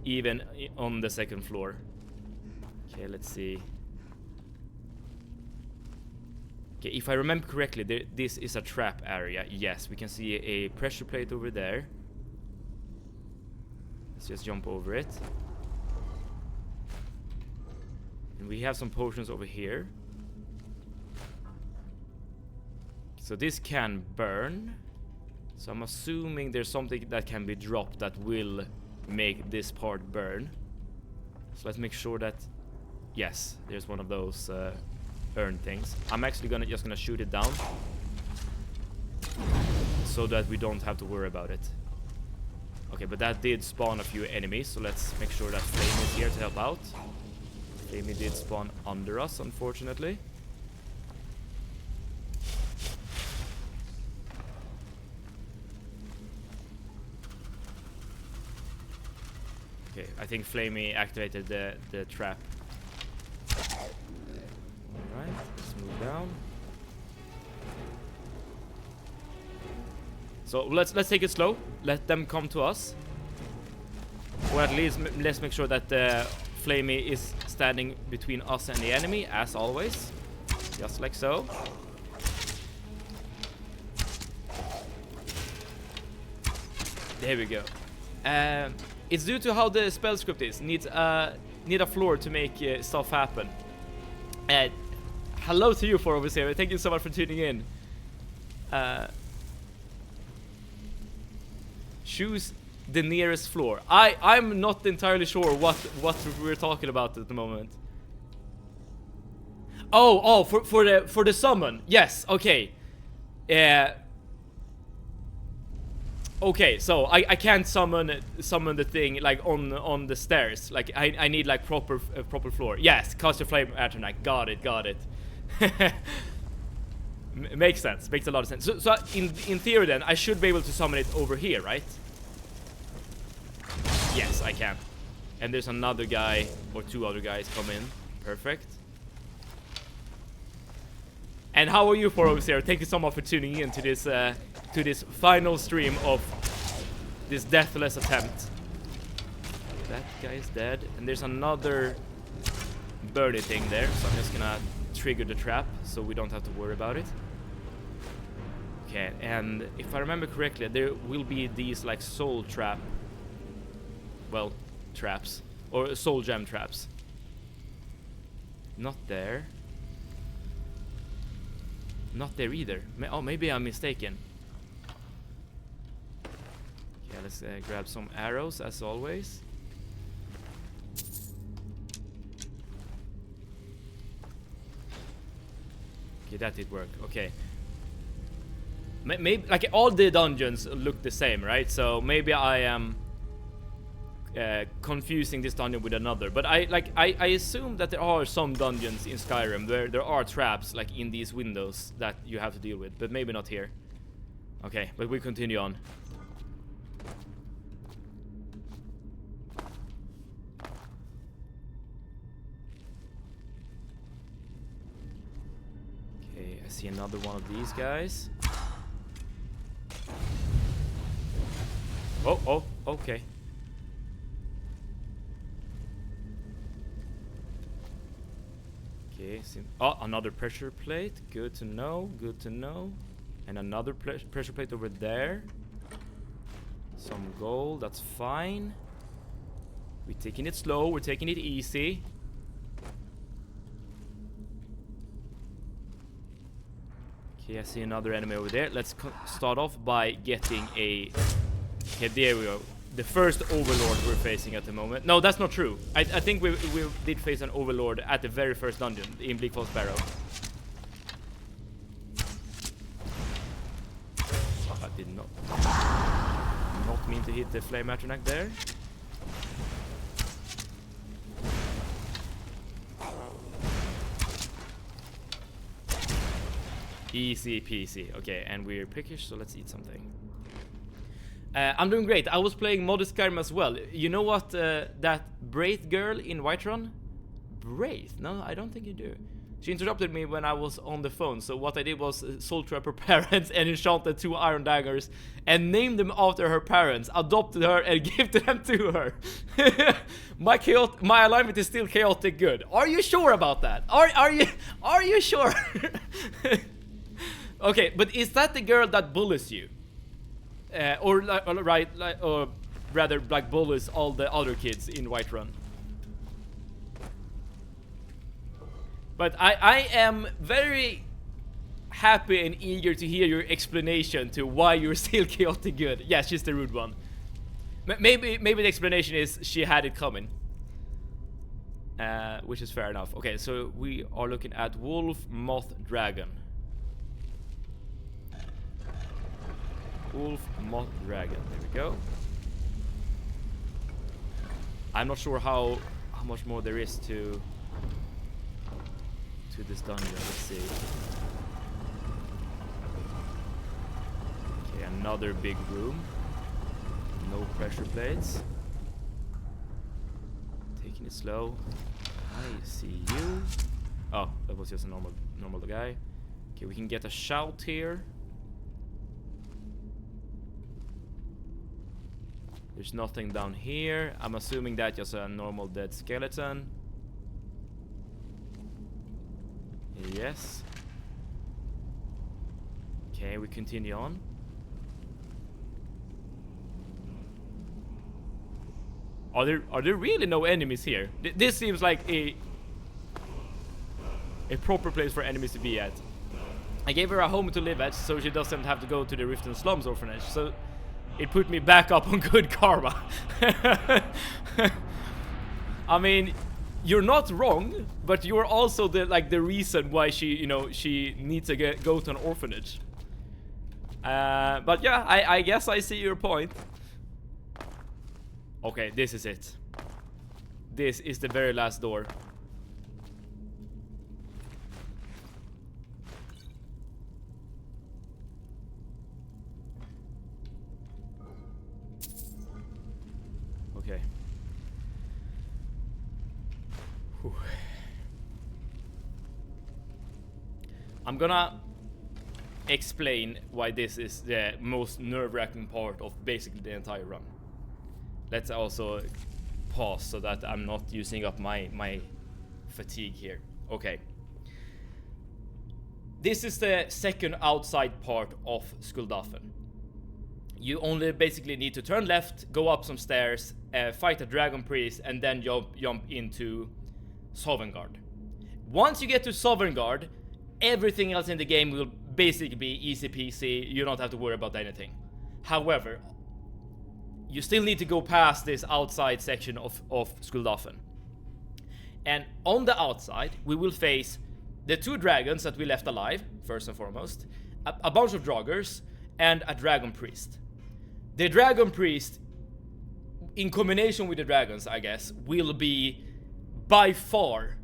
even on the second floor. Okay, let's see. Okay, if I remember correctly, this is a trap area. Yes, we can see a pressure plate over there. Let's just jump over it. And we have some potions over here. So this can burn. So I'm assuming there's something that can be dropped that will make this part burn. So let's make sure that... Yes, there's one of those earn things. I'm actually just gonna shoot it down so that we don't have to worry about it. Okay, but that did spawn a few enemies, so let's make sure that Flame is here to help out. Flame did spawn under us, unfortunately. Okay, I think Flamey activated the trap. Alright, let's move down. So let's take it slow. Let them come to us. Or at least let's make sure that Flamey is standing between us and the enemy, as always. Just like so. There we go. It's due to how the spell script is. Need a floor to make stuff happen. Hello to you, Overseer. Thank you so much for tuning in. Choose the nearest floor. I'm not entirely sure what we're talking about at the moment. Oh, for the summon. Yes. Okay. Okay, so I can't summon the thing like on the stairs. Like I need like proper floor. Yes, cast your flame atronach. Got it. Makes sense. Makes a lot of sense. So in theory then I should be able to summon it over here, right? Yes, I can. And there's another guy or two other guys come in. Perfect. And how are you, Overseer? Thank you so much for tuning in to this final stream of this Deathless attempt. That guy is dead, and there's another birdie thing there, so I'm just gonna trigger the trap so we don't have to worry about it. Okay, and if I remember correctly, there will be these like soul traps, or soul gem traps. Not there. Not there either. Oh, maybe I'm mistaken. Okay, let's grab some arrows as always. Okay, that did work. Okay. Maybe like all the dungeons look the same, right? So maybe I am confusing this dungeon with another, but I assume that there are some dungeons in Skyrim where there are traps like in these windows that you have to deal with, but maybe not here. Okay, but we continue on. Okay, I see another one of these guys. Oh, okay. Okay, another pressure plate. Good to know, And another pressure plate over there. Some gold, that's fine. We're taking it slow, we're taking it easy. Okay, I see another enemy over there. Let's start off by getting a... Okay, there we go. The first overlord we're facing at the moment. No, that's not true. I think we did face an overlord at the very first dungeon in Bleak Falls Barrow. I did not mean to hit the flame atronach there. Easy peasy. Okay, and we're pickish, so let's eat something. I'm doing great. I was playing modded Skyrim as well. You know what that Wraith girl in Whiterun? Wraith? No, I don't think you do. She interrupted me when I was on the phone, so what I did was soul trap her parents and enchanted 2 iron daggers and named them after her parents, adopted her and gifted them to her. My alignment is still chaotic good. Are you sure about that? Are you sure? Okay, but is that the girl that bullies you? Or rather, like bullies all the other kids in Whiterun. But I am very happy and eager to hear your explanation to why you're still chaotic good. Yeah, she's the rude one. Maybe the explanation is she had it coming. which is fair enough. Okay, so we are looking at wolf, moth, dragon. Wolf, moth, dragon. There we go. I'm not sure how much more there is to this dungeon. Let's see. Okay, another big room. No pressure plates. Taking it slow. I see you. Oh, that was just a normal guy. Okay, we can get a shout here. There's nothing down here. I'm assuming that's just a normal dead skeleton. Yes. Okay, we continue on. Are there really no enemies here? This seems like a proper place for enemies to be at. I gave her a home to live at, so she doesn't have to go to the Rift and Slums orphanage. So it put me back up on good karma. I mean, you're not wrong, but you're also the reason why she needs to go to an orphanage. But yeah, I guess I see your point. Okay, this is it. This is the very last door. Okay. Whew. I'm gonna explain why this is the most nerve-wracking part of basically the entire run. Let's also pause so that I'm not using up my fatigue here. Okay. This is the second outside part of Skuldafen. You only basically need to turn left, go up some stairs, fight a dragon priest, and then jump into Sovngarde. Once you get to Sovngarde, everything else in the game will basically be easy peasy. You don't have to worry about anything. However, you still need to go past this outside section of Skuldafen. And on the outside, we will face the two dragons that we left alive, first and foremost, a bunch of draugrs, and a dragon priest. The dragon priest, in combination with the dragons, I guess, will be by far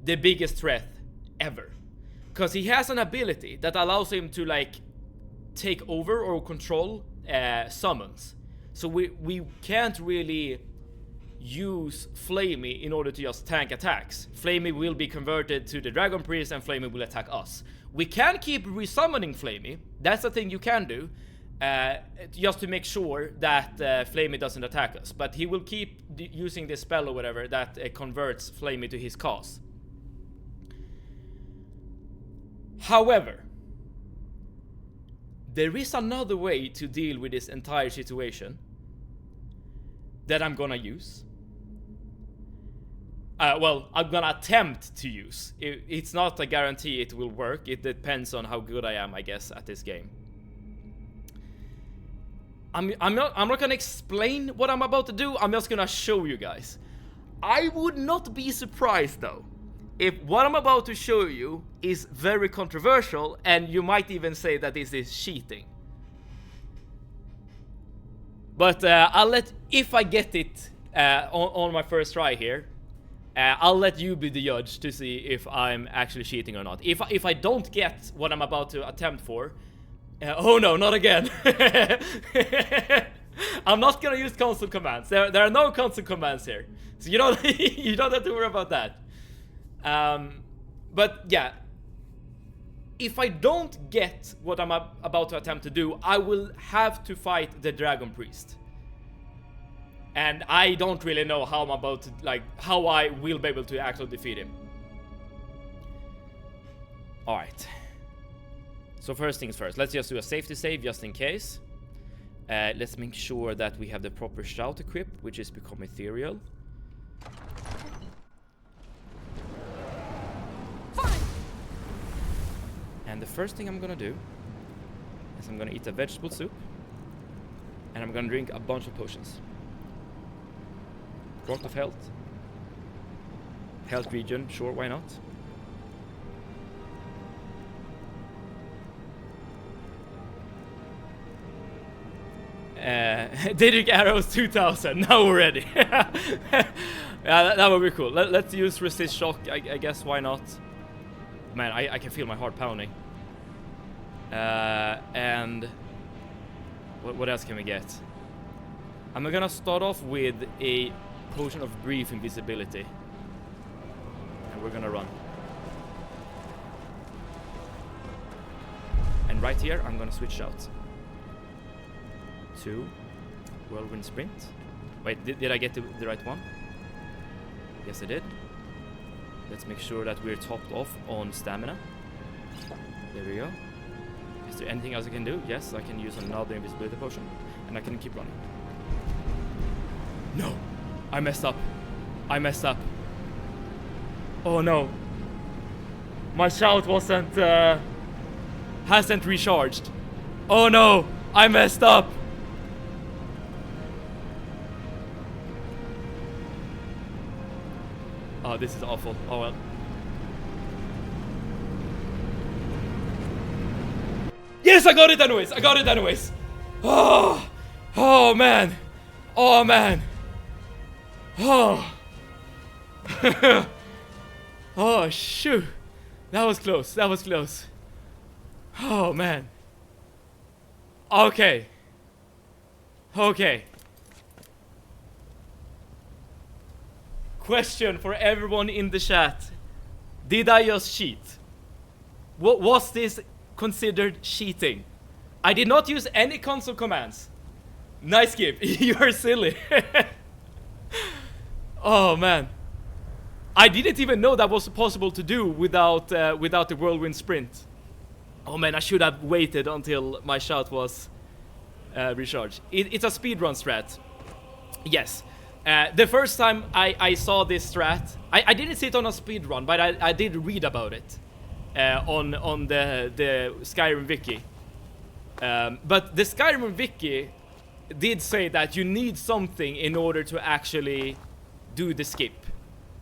the biggest threat ever. Because he has an ability that allows him to take over or control summons. So we can't really use Flamey in order to just tank attacks. Flamey will be converted to the Dragon Priest and Flamey will attack us. We can keep resummoning Flamey. That's the thing you can do. Just to make sure that Flamey doesn't attack us. But he will keep using this spell or whatever that converts Flamey to his cause. However, there is another way to deal with this entire situation that I'm gonna use. Well, I'm gonna attempt to use. It's not a guarantee it will work. It depends on how good I am, I guess, at this game. I'm not gonna explain what I'm about to do. I'm just gonna show you guys. I would not be surprised though if what I'm about to show you is very controversial, and you might even say that this is cheating. But if I get it on my first try here, I'll let you be the judge to see if I'm actually cheating or not. If I don't get what I'm about to attempt for, oh no, not again. I'm not gonna use console commands. There are no console commands here, so you don't you don't have to worry about that. But yeah, if I don't get what I'm about to attempt to do, I will have to fight the Dragon Priest. And I don't really know how I'm about to, how I will be able to actually defeat him. Alright. So first things first, let's just do a safety save just in case. Let's make sure that we have the proper shout equipped, which is become ethereal. And the first thing I'm gonna do is I'm gonna eat a vegetable soup, and I'm gonna drink a bunch of potions. Draught of health, Health regen, sure, why not? Daedric Arrows 2000, now we're ready. Yeah, that would be cool. Let's use resist shock, I guess, why not? Man, I can feel my heart pounding. And what else can we get? I'm gonna start off with a potion of brief invisibility. And we're gonna run. And right here, I'm gonna switch out to whirlwind sprint. Wait, did I get the right one? Yes, I did. Let's make sure that we're topped off on stamina. There we go. Is there anything else I can do? Yes, I can use another invisibility potion. And I can keep running. No! I messed up. I messed up. Oh no. My shout hasn't recharged. Oh no! I messed up! Oh, this is awful. Oh well. Yes, I got it anyways! I got it anyways! Oh! Oh man! Oh man! Oh! Oh shoot! That was close. That was close. Oh man. Okay. Okay. Question for everyone in the chat. Did I just cheat? What was this considered cheating? I did not use any console commands. Nice skip. You're silly. Oh man. I didn't even know that was possible to do without the whirlwind sprint. Oh man, I should have waited until my shout was recharged. It's a speedrun strat. Yes. The first time I saw this strat, I didn't see it on a speedrun, but I did read about it on the Skyrim wiki. But the Skyrim wiki did say that you need something in order to actually do the skip.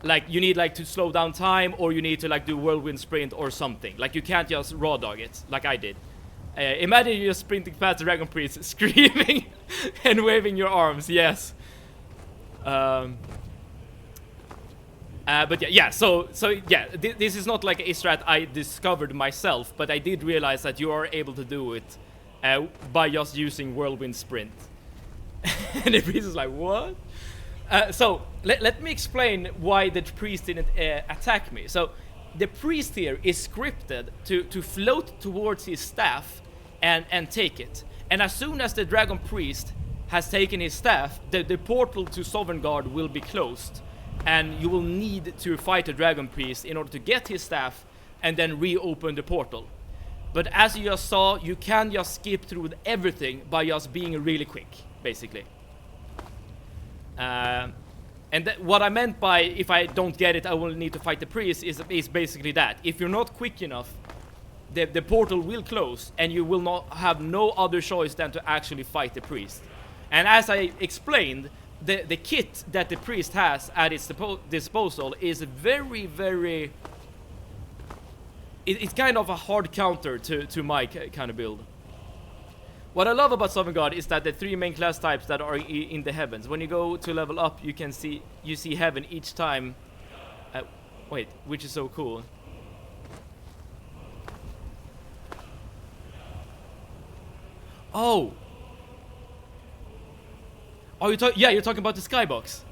Like you need like to slow down time, or you need to like do whirlwind sprint or something. Like you can't just raw dog it like I did. Imagine you're sprinting past the Dragon Priest, screaming and waving your arms. Yes. But yeah. So yeah. This is not like a strat I discovered myself, but I did realize that you are able to do it by just using whirlwind sprint. And the priest is like, what? So let me explain why the priest didn't attack me. So the priest here is scripted to float towards his staff and take it. And as soon as the dragon priest has taken his staff, the portal to Sovngarde will be closed, and you will need to fight the dragon priest in order to get his staff and then reopen the portal. But as you just saw, you can just skip through everything by just being really quick, basically. And what I meant by if I don't get it, I will need to fight the priest is basically that. If you're not quick enough, the portal will close, and you will not have no other choice than to actually fight the priest. And as I explained, the kit that the priest has at its disposal is very, very... It's kind of a hard counter to my kind of build. What I love about Sovngarde is that the three main class types that are in the heavens. When you go to level up, you see heaven each time. Wait, which is so cool. Oh. Oh, yeah, you're talking about the skybox.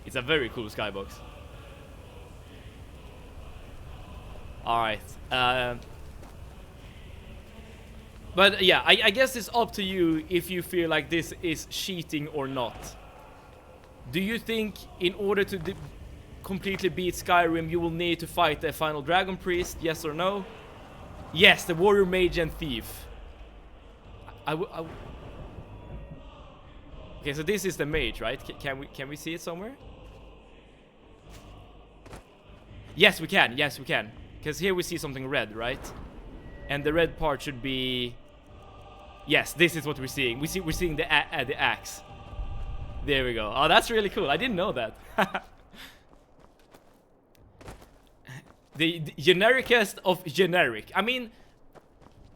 It's a very cool skybox. Alright. But yeah, I guess it's up to you if you feel like this is cheating or not. Do you think in order to completely beat Skyrim, you will need to fight the final dragon priest? Yes or no? Yes, the warrior, mage, and thief. Okay, so this is the mage, right? Can we see it somewhere? Yes, we can. Yes, we can. Because here we see something red, right? And the red part should be... Yes, this is what we're seeing. We're seeing the axe. There we go. Oh, that's really cool. I didn't know that. The genericest of generic. I mean,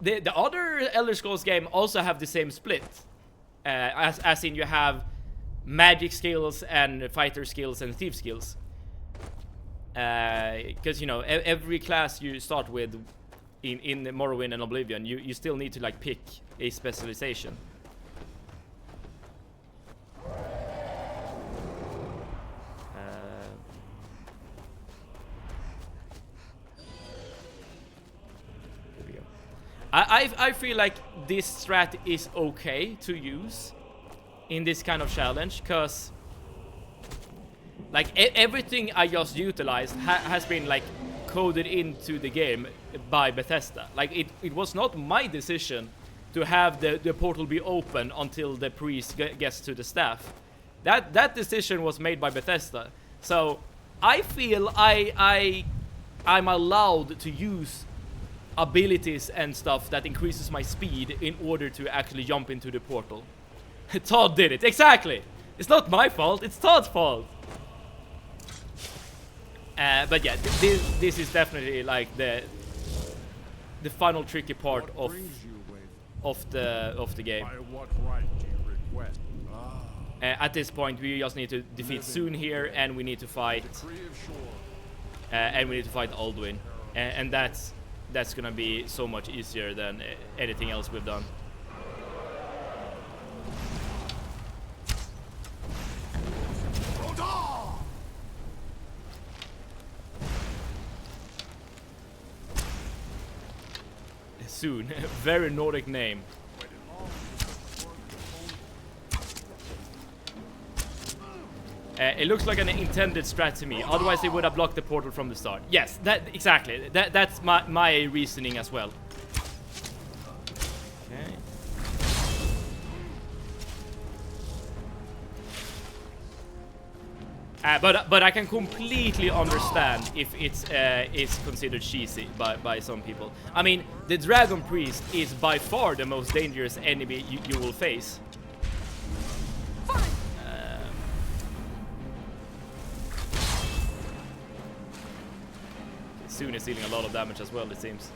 the other Elder Scrolls game also have the same split. As in you have magic skills and fighter skills and thief skills. Because, you know, every class you start with in Morrowind and Oblivion, you still need to, like, pick a specialization. I feel like this strat is okay to use in this kind of challenge, because like everything I just utilized has been like coded into the game by Bethesda. Like it was not my decision to have the portal be open until the priest gets to the staff. That decision was made by Bethesda. So I feel I'm allowed to use abilities and stuff that increases my speed in order to actually jump into the portal. Todd did it, exactly. It's not my fault, it's Todd's fault. But yeah, this is definitely like the final tricky part of the game. By what right do you request? At this point, we just need to defeat Soon here, and we need to fight, Alduin, and that's gonna be so much easier than anything else we've done. Soon, very Nordic name. It looks like an intended strat to me. Otherwise, they would have blocked the portal from the start. Yes, exactly. That's my reasoning as well. Okay. But I can completely understand if it's considered cheesy by some people. I mean, the Dragon Priest is by far the most dangerous enemy you will face. Soon is dealing a lot of damage as well, it seems.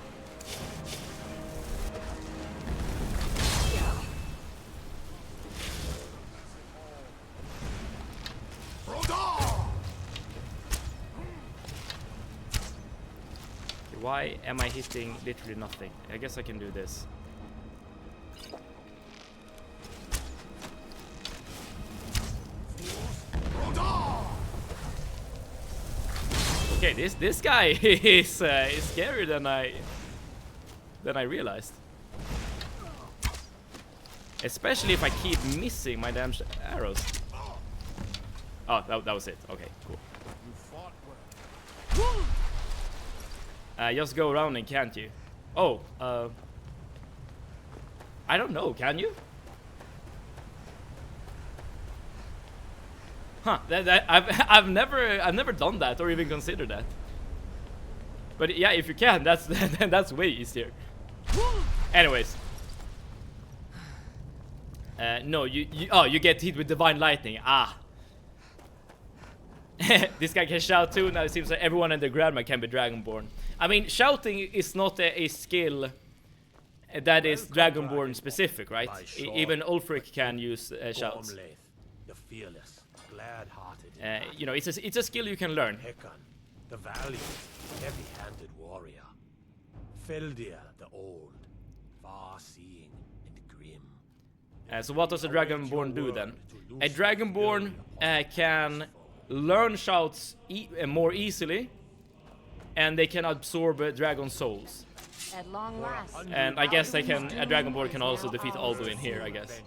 Why am I hitting literally nothing? I guess I can do this. Okay, this guy is scarier than I realized. Especially if I keep missing my damn arrows. Oh, that was it. Okay, cool. Just go around and can't you? Oh, I don't know. Can you? Huh? I've never done that or even considered that. But yeah, if you can, that's way easier. Anyways, no, you get hit with divine lightning. Ah. This guy can shout too. Now it seems like everyone and their grandma can be Dragonborn. I mean, shouting is not a skill that is Dragonborn specific, right? Even Ulfric can use shouts. The fearless, glad-hearted. You know, it's a skill you can learn. Hekon, the valiant, heavy-handed warrior. Feldir, the old, far-seeing and grim. So what does a Dragonborn do then? A Dragonborn can learn shouts more easily, and they can absorb dragon souls. At long last. And I guess a Dragonborn can also defeat Alduin here, I guess.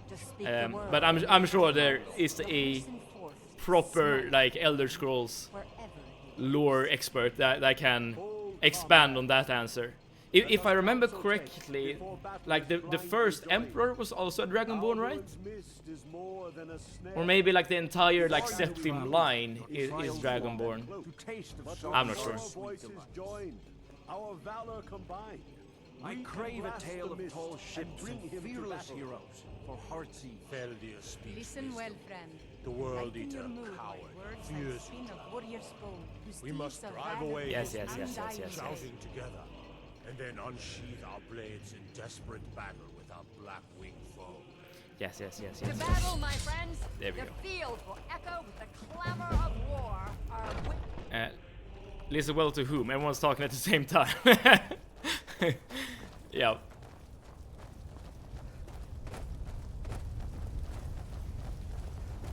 But I'm sure there is a proper like Elder Scrolls lore expert that can expand on that answer. If I remember correctly, like the first emperor was also a Dragonborn, right? Or maybe like the entire like Septim line is Dragonborn. I'm not sure. Our valor combined. I crave a tale of tall ships and fearless heroes for Heartsease. Feldir speaks Listen wisdom. well, friend. The world Lighten eater, your mood coward, with words fears like spin of warrior's bone, whose We deeds must of drive valor away Yes, this yes, yes, undying yes, yes. fame. shouting together, and then unsheath our blades in desperate battle with our black-winged foe. Yes, yes, yes, To yes. battle, my friends. There we the go. field will echo with the clamor of war. Our Listen well to whom? Everyone's talking at the same time. Yeah.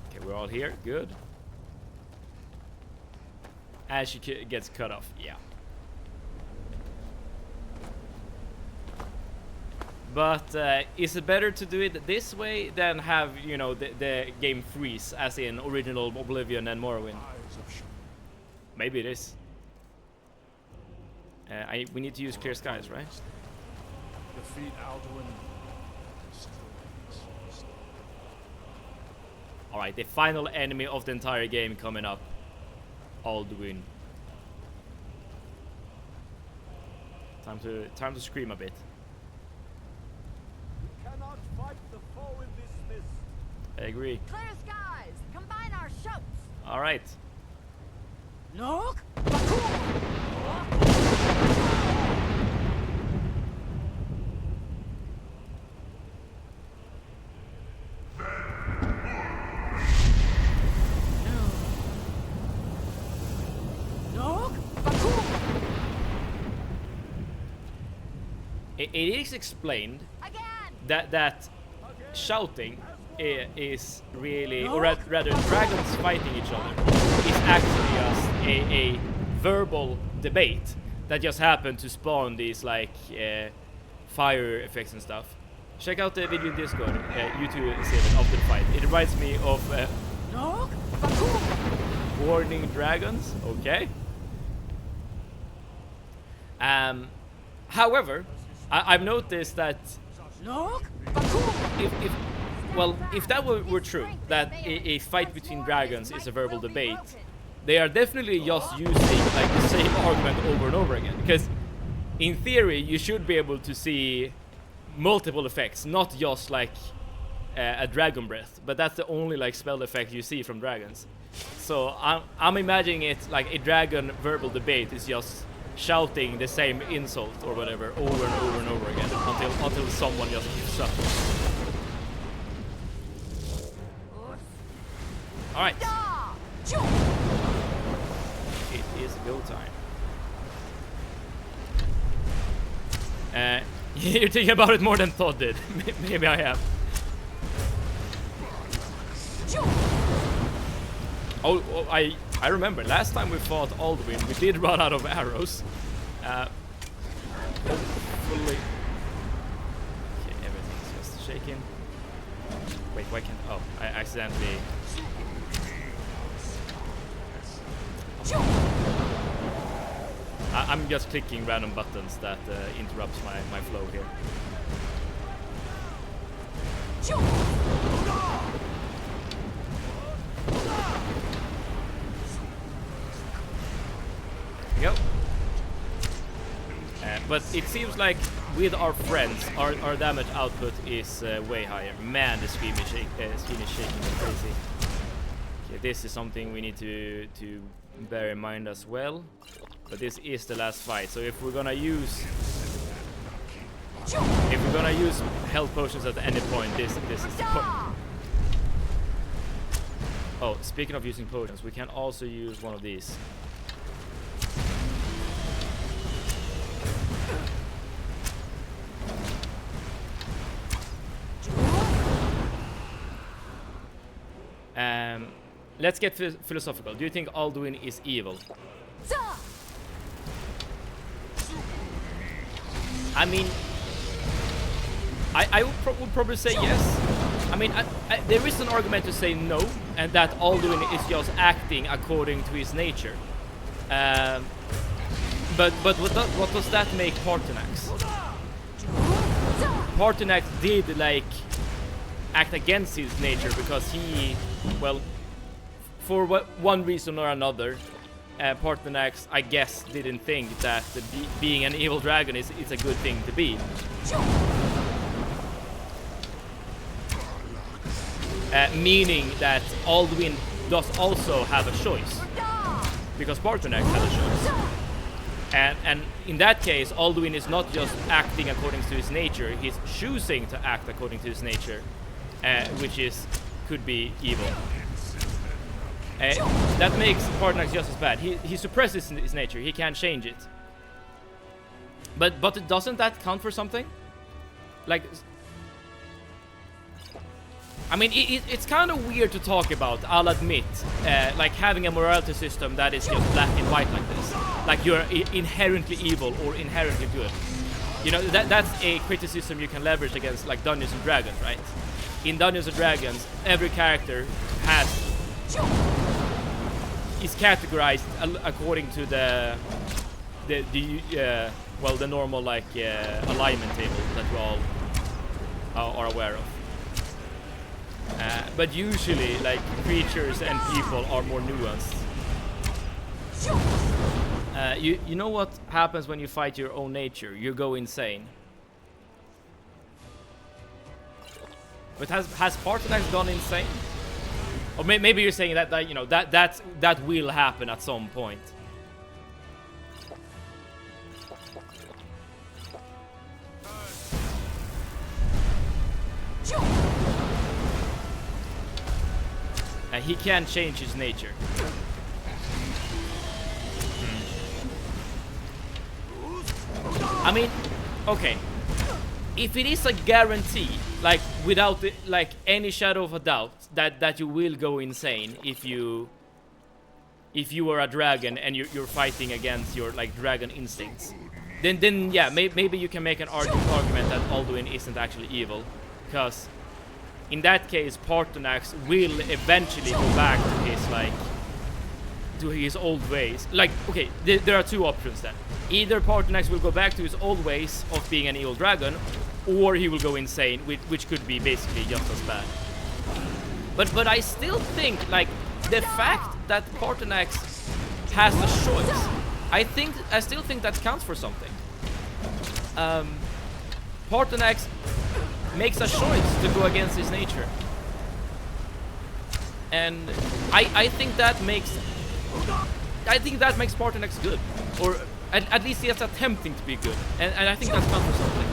Okay, we're all here. Good. As she gets cut off. Yeah. But is it better to do it this way than have, you know, the game freeze as in original Oblivion and Morrowind? Maybe it is. We need to use clear skies, right? Defeat Alduin. Alright, the final enemy of the entire game coming up. Alduin. Time to scream a bit. Cannot fight the foe in this mist. I agree. clear skies. Combine our shouts. Alright. Look. It is explained Again. that shouting is really, or rather dragons fighting each other, is actually just a verbal debate that just happened to spawn these like fire effects and stuff. Check out the video in Discord, YouTube see it after the fight. It reminds me of warning dragons. Okay. However, I've noticed that if that were true, that a fight between dragons is a verbal debate, they are definitely just using like the same argument over and over again. Because in theory, you should be able to see multiple effects, not just like a dragon breath. But that's the only like spell effect you see from dragons. So I'm imagining it like a dragon verbal debate is just shouting the same insult or whatever over and over and over again until someone just gives up. Alright. It is go time. You're thinking about it more than Todd did. Maybe I have. Oh, I remember last time we fought Alduin, we did run out of arrows. Hopefully. Okay, everything's just shaking. Wait, why can't? Oh, I accidentally. I'm just clicking random buttons that interrupts my flow here. Go. But it seems like with our friends, our damage output is way higher. Man, the screen is shaking like crazy. Okay, this is something we need to bear in mind as well. But this is the last fight, so if we're gonna use health potions at any point, this is the point. Oh, speaking of using potions, we can also use one of these. Let's get philosophical. Do you think Alduin is evil? I mean, I would probably say yes. I mean, there is an argument to say no, and that Alduin is just acting according to his nature. But what does that make Parthenax? Parthenax did like act against his nature because he, well, for one reason or another, Parthenax, I guess, didn't think that being an evil dragon is a good thing to be. Meaning that Alduin does also have a choice, because Parthenax has a choice. And in that case, Alduin is not just acting according to his nature, he's choosing to act according to his nature, which could be evil. That makes Parthenax just as bad. He suppresses his nature, he can't change it. But doesn't that count for something? Like, I mean, it's kind of weird to talk about, I'll admit, like having a morality system that is just black and white like this. Like you're inherently evil or inherently good. You know, that's a criticism you can leverage against like Dungeons and Dragons, right? In Dungeons and Dragons, every character is categorized according to the normal like alignment table that we all are aware of. But usually, like, creatures and people are more nuanced. You know what happens when you fight your own nature? You go insane. But has Parthenax gone insane? Or maybe you're saying that you know that will happen at some point. He can change his nature. I mean, okay. If it is a guarantee, like without like any shadow of a doubt, that you will go insane if you are a dragon and you're fighting against your like dragon instincts, then yeah, maybe you can make an argument that Alduin isn't actually evil, because in that case, Parthenax will eventually go back to his old ways. Like, okay, there are two options then. Either Parthenax will go back to his old ways of being an evil dragon, or he will go insane, which could be basically just as bad. But I still think, like, the fact that Parthenax has a choice, I still think that counts for something. Parthenax makes a choice to go against his nature, and I think that makes Parthenax good, or at least he is attempting to be good, and I think that counts for something.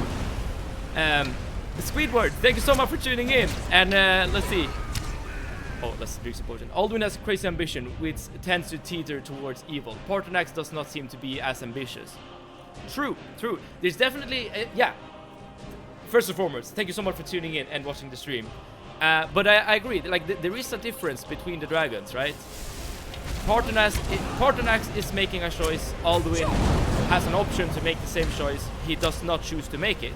Squidward, thank you so much for tuning in, and let's see. Oh, that's very important. Alduin has a crazy ambition, which tends to teeter towards evil. Parthenax does not seem to be as ambitious. True. There's definitely yeah. First and foremost, thank you so much for tuning in and watching the stream. But I agree, like there is a difference between the dragons, right? Parthenax is making a choice, Alduin has an option to make the same choice, he does not choose to make it.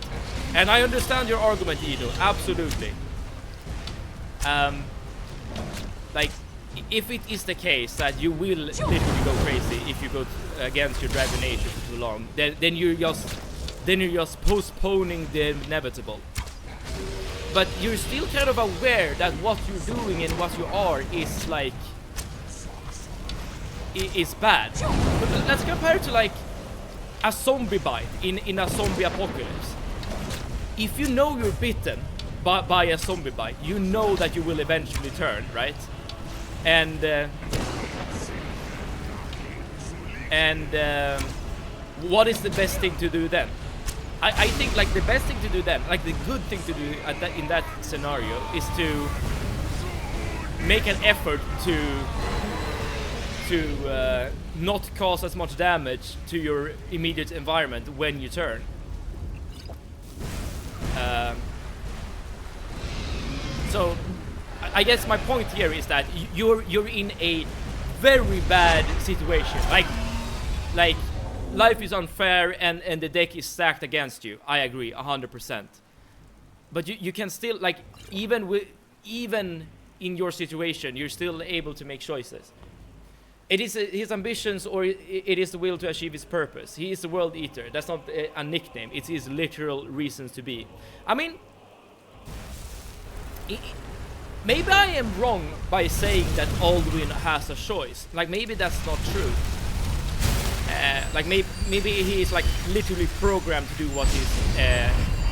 And I understand your argument, Ido, absolutely. Like, if it is the case that you will literally go crazy if you go against your dragon nature for too long, then you're just postponing the inevitable. But you're still kind of aware that what you're doing and what you are is like is bad. But let's compare it to like a zombie bite in a zombie apocalypse. If you know you're bitten by a zombie bite, you know that you will eventually turn, right? And what is the best thing to do then? I think like the best thing to do then, like the good thing to do in that scenario, is to make an effort to not cause as much damage to your immediate environment when you turn. So I guess my point here is that you're in a very bad situation. Like life is unfair and the deck is stacked against you. I agree 100%. But you can still, like, even in your situation, you're still able to make choices. It is his ambitions, or it is the will to achieve his purpose. He is the World Eater. That's not a nickname. It's his literal reasons to be. I mean, maybe I am wrong by saying that Alduin has a choice. Like, maybe that's not true. like maybe he's like literally programmed to do what he's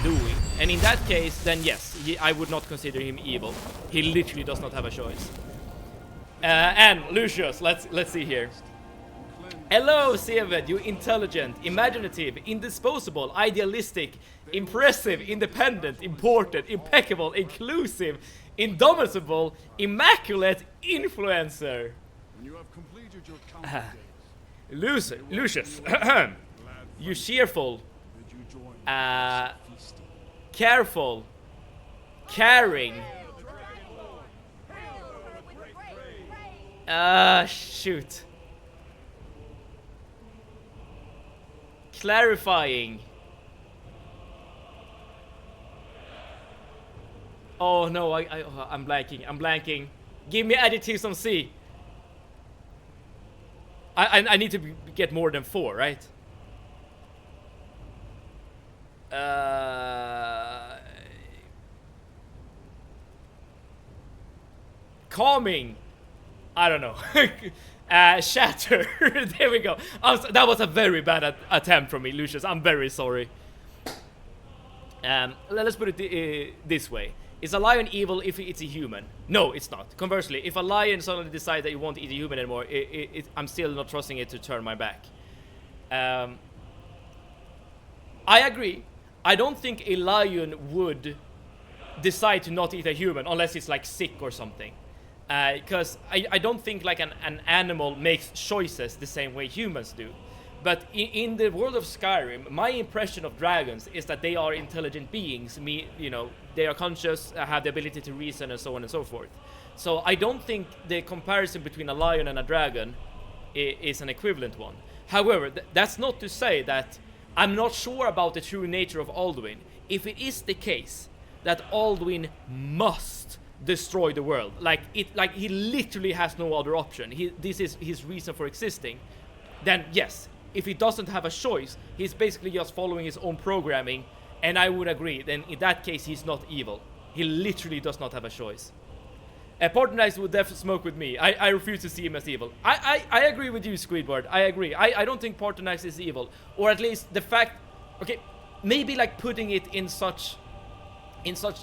doing, and in that case, then yes, I would not consider him evil. He literally does not have a choice. And Lucius, let's see here. Hello, Seved, you intelligent, imaginative, indisposable, idealistic, impressive, independent, important, impeccable, inclusive, indomitable, immaculate influencer. When you have completed your count days, Lucius, you cheerful, did you join feasting? careful, caring. Shoot. Clarifying. Oh no, I'm blanking. Give me adjectives on C. I need to get more than 4, right? Calming. I don't know. Shatter. There we go. That was a very bad attempt from me, Lucius. I'm very sorry. Let's put it this way. Is a lion evil if it's a human? No, it's not. Conversely, if a lion suddenly decides that it won't eat a human anymore, I'm still not trusting it to turn my back. I agree. I don't think a lion would decide to not eat a human unless it's like sick or something. Because I don't think like an animal makes choices the same way humans do. But in the world of Skyrim, my impression of dragons is that they are intelligent beings. They are conscious, have the ability to reason, and so on and so forth. So I don't think the comparison between a lion and a dragon is an equivalent one. However, that's not to say that I'm not sure about the true nature of Alduin. If it is the case that Alduin must destroy the world, like he literally has no other option, this is his reason for existing, then yes. If he doesn't have a choice, he's basically just following his own programming, and I would agree, then in that case he's not evil. He literally does not have a choice. Partnerize would definitely smoke with me. I refuse to see him as evil. I agree with you, Squidward. I agree. I don't think Partnerize is evil. Or at least the fact, okay, maybe like putting it in such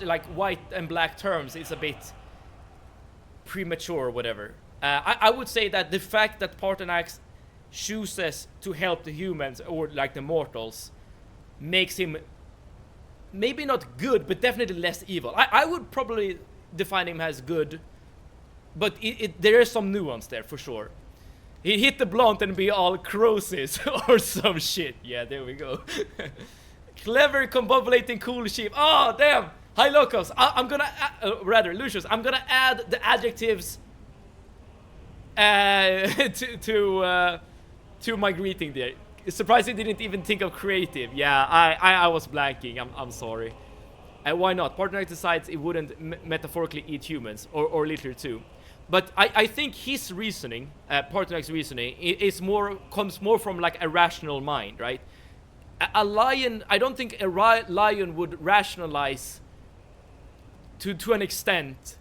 like white and black terms is a bit premature or whatever. I would say that the fact that Partnerize chooses to help the humans or like the mortals makes him maybe not good, but definitely less evil. I would probably define him as good, but there is some nuance there for sure. He hit the blunt and be all Croesus or some shit. Yeah, there we go. Clever, combobulating, cool sheep. Oh, damn. Hi, Locos. I'm gonna, Lucius, I'm gonna add the adjectives to my greeting there. It's surprising I didn't even think of creative. Yeah, I was blanking. I'm sorry. Why not? Partner decides it wouldn't metaphorically eat humans, or literally too. But I think his reasoning, Partner's reasoning, comes more from like a rational mind, right? A lion, I don't think a lion would rationalize to an extent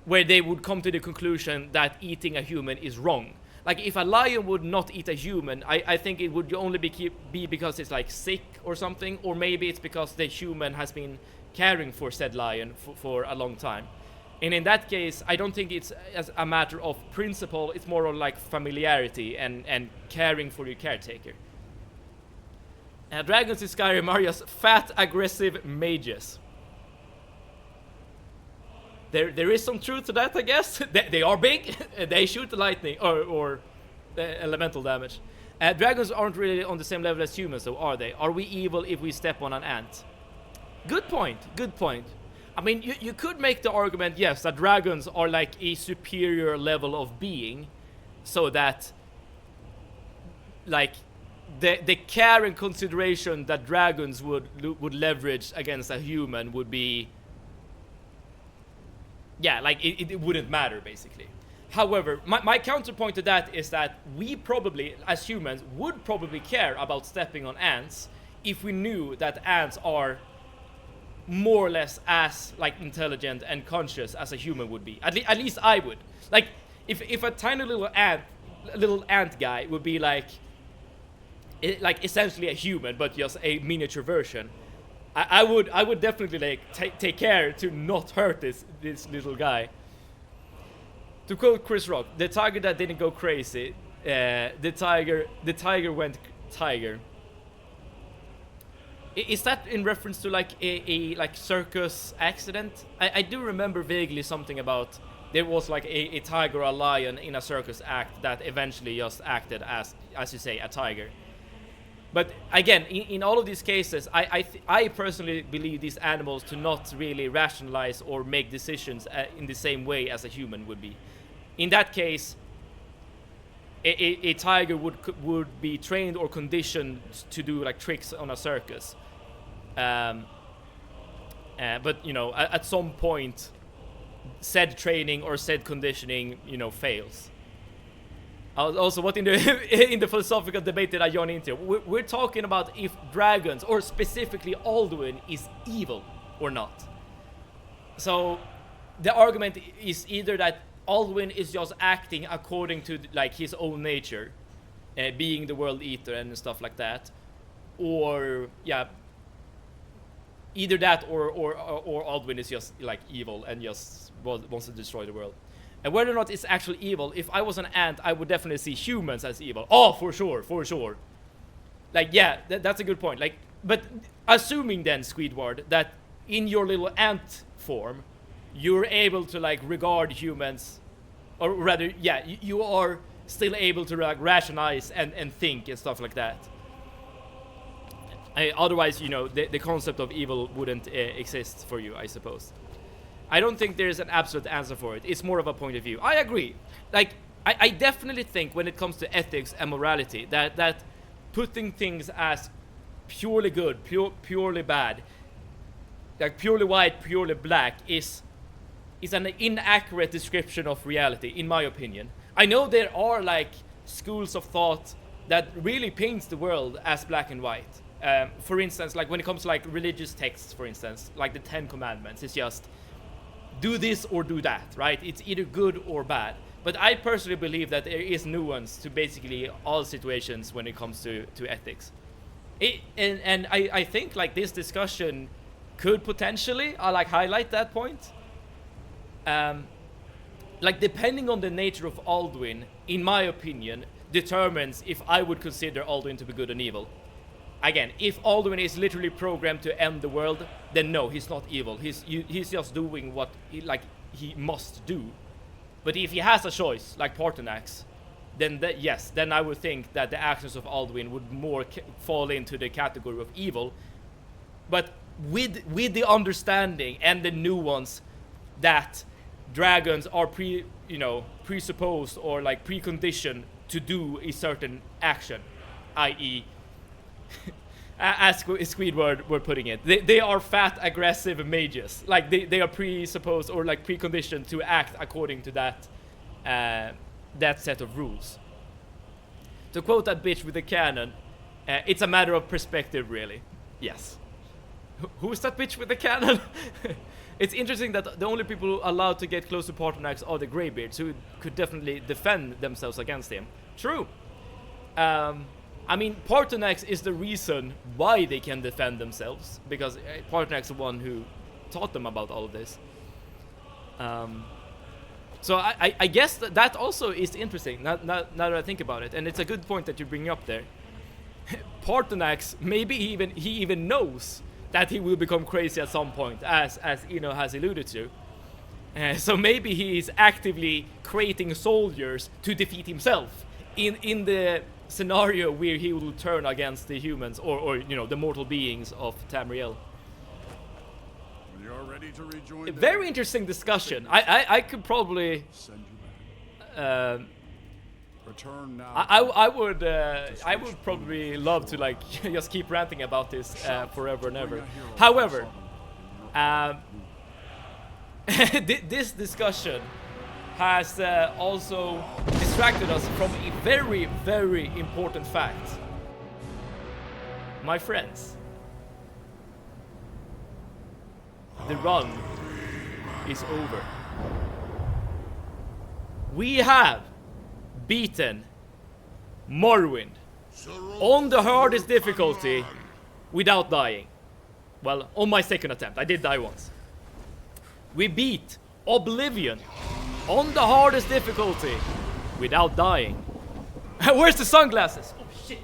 where they would come to the conclusion that eating a human is wrong. Like, if a lion would not eat a human, I think it would only be because it's, like, sick or something, or maybe it's because the human has been caring for said lion for a long time. And in that case, I don't think it's as a matter of principle, it's more of, like, familiarity and caring for your caretaker. Dragons in Skyrim are just fat, aggressive mages. There is some truth to that, I guess. They are big, they shoot the lightning, or elemental damage. Dragons aren't really on the same level as humans, though, are they? Are we evil if we step on an ant? Good point, good point. I mean, you could make the argument, yes, that dragons are like a superior level of being, so that, like, the care and consideration that dragons would leverage against a human would be... Yeah, like, it wouldn't matter, basically. However, my counterpoint to that is that we probably, as humans, would probably care about stepping on ants if we knew that ants are more or less as, like, intelligent and conscious as a human would be. At least I would. Like, if a tiny little ant guy would be like, like essentially a human, but just a miniature version, I would definitely like take care to not hurt this little guy. To quote Chris Rock, the tiger that didn't go crazy, the tiger went tiger. Is that in reference to like a like circus accident? I do remember vaguely something about there was like a tiger or a lion in a circus act that eventually just acted as you say, a tiger. But again, in all of these cases, I personally believe these animals to not really rationalize or make decisions in the same way as a human would be. In that case, a tiger would be trained or conditioned to do like tricks on a circus. But you know, at some point, said training or said conditioning, you know, fails. Also, what in the philosophical debate did I join into? We're talking about if dragons, or specifically Alduin, is evil or not. So the argument is either that Alduin is just acting according to like his own nature, being the world eater and stuff like that, or yeah, either that or Alduin is just like evil and just wants to destroy the world. And whether or not it's actually evil, if I was an ant, I would definitely see humans as evil. Oh, for sure. Like, yeah, that's a good point. Like, but assuming then, Squidward, that in your little ant form, you're able to like regard humans, or rather, yeah, you are still able to like rationalize and think and stuff like that. Otherwise, you know, the concept of evil wouldn't exist for you, I suppose. I don't think there's an absolute answer for it. It's more of a point of view. I agree. Like, I definitely think when it comes to ethics and morality, that putting things as purely good, purely bad, like purely white, purely black, is an inaccurate description of reality, in my opinion. I know there are like schools of thought that really paints the world as black and white. For instance, like when it comes to like religious texts, for instance, like the 10 Commandments, it's just do this or do that, right? It's either good or bad. But I personally believe that there is nuance to basically all situations when it comes to ethics. And I think like this discussion could potentially like highlight that point. Like depending on the nature of Alduin, in my opinion, determines if I would consider Alduin to be good and evil. Again, if Alduin is literally programmed to end the world, then no, he's not evil. He's just doing what he must do. But if he has a choice, like Parthenax, then yes, then I would think that the actions of Alduin would more fall into the category of evil. But with the understanding and the nuance that dragons are presupposed or like preconditioned to do a certain action, i.e. as Squidward were putting it, they are fat, aggressive mages. Like they are presupposed or like preconditioned to act according to that set of rules. To quote that bitch with the cannon, it's a matter of perspective, really. Yes. Who's that bitch with the cannon? It's interesting that the only people allowed to get close to Parthenax are the Greybeards, who could definitely defend themselves against him. True. I mean, Parthenax is the reason why they can defend themselves, because Parthenax is the one who taught them about all of this. So I guess that also is interesting, now that I think about it, and it's a good point that you bring up there. Parthenax, maybe he even knows that he will become crazy at some point, as Eno has alluded to. So maybe he is actively creating soldiers to defeat himself in the scenario where he will turn against the humans or you know, the mortal beings of Tamriel. You're ready to rejoin A very interesting discussion. I could probably return now. I would probably love to like just keep ranting about this forever and ever. However, this discussion has also distracted us from a very, very important fact. My friends, the run is over. We have beaten Morrowind on the hardest difficulty without dying. Well, on my second attempt. I did die once. We beat Oblivion on the hardest difficulty without dying. Where's the sunglasses? Oh shit.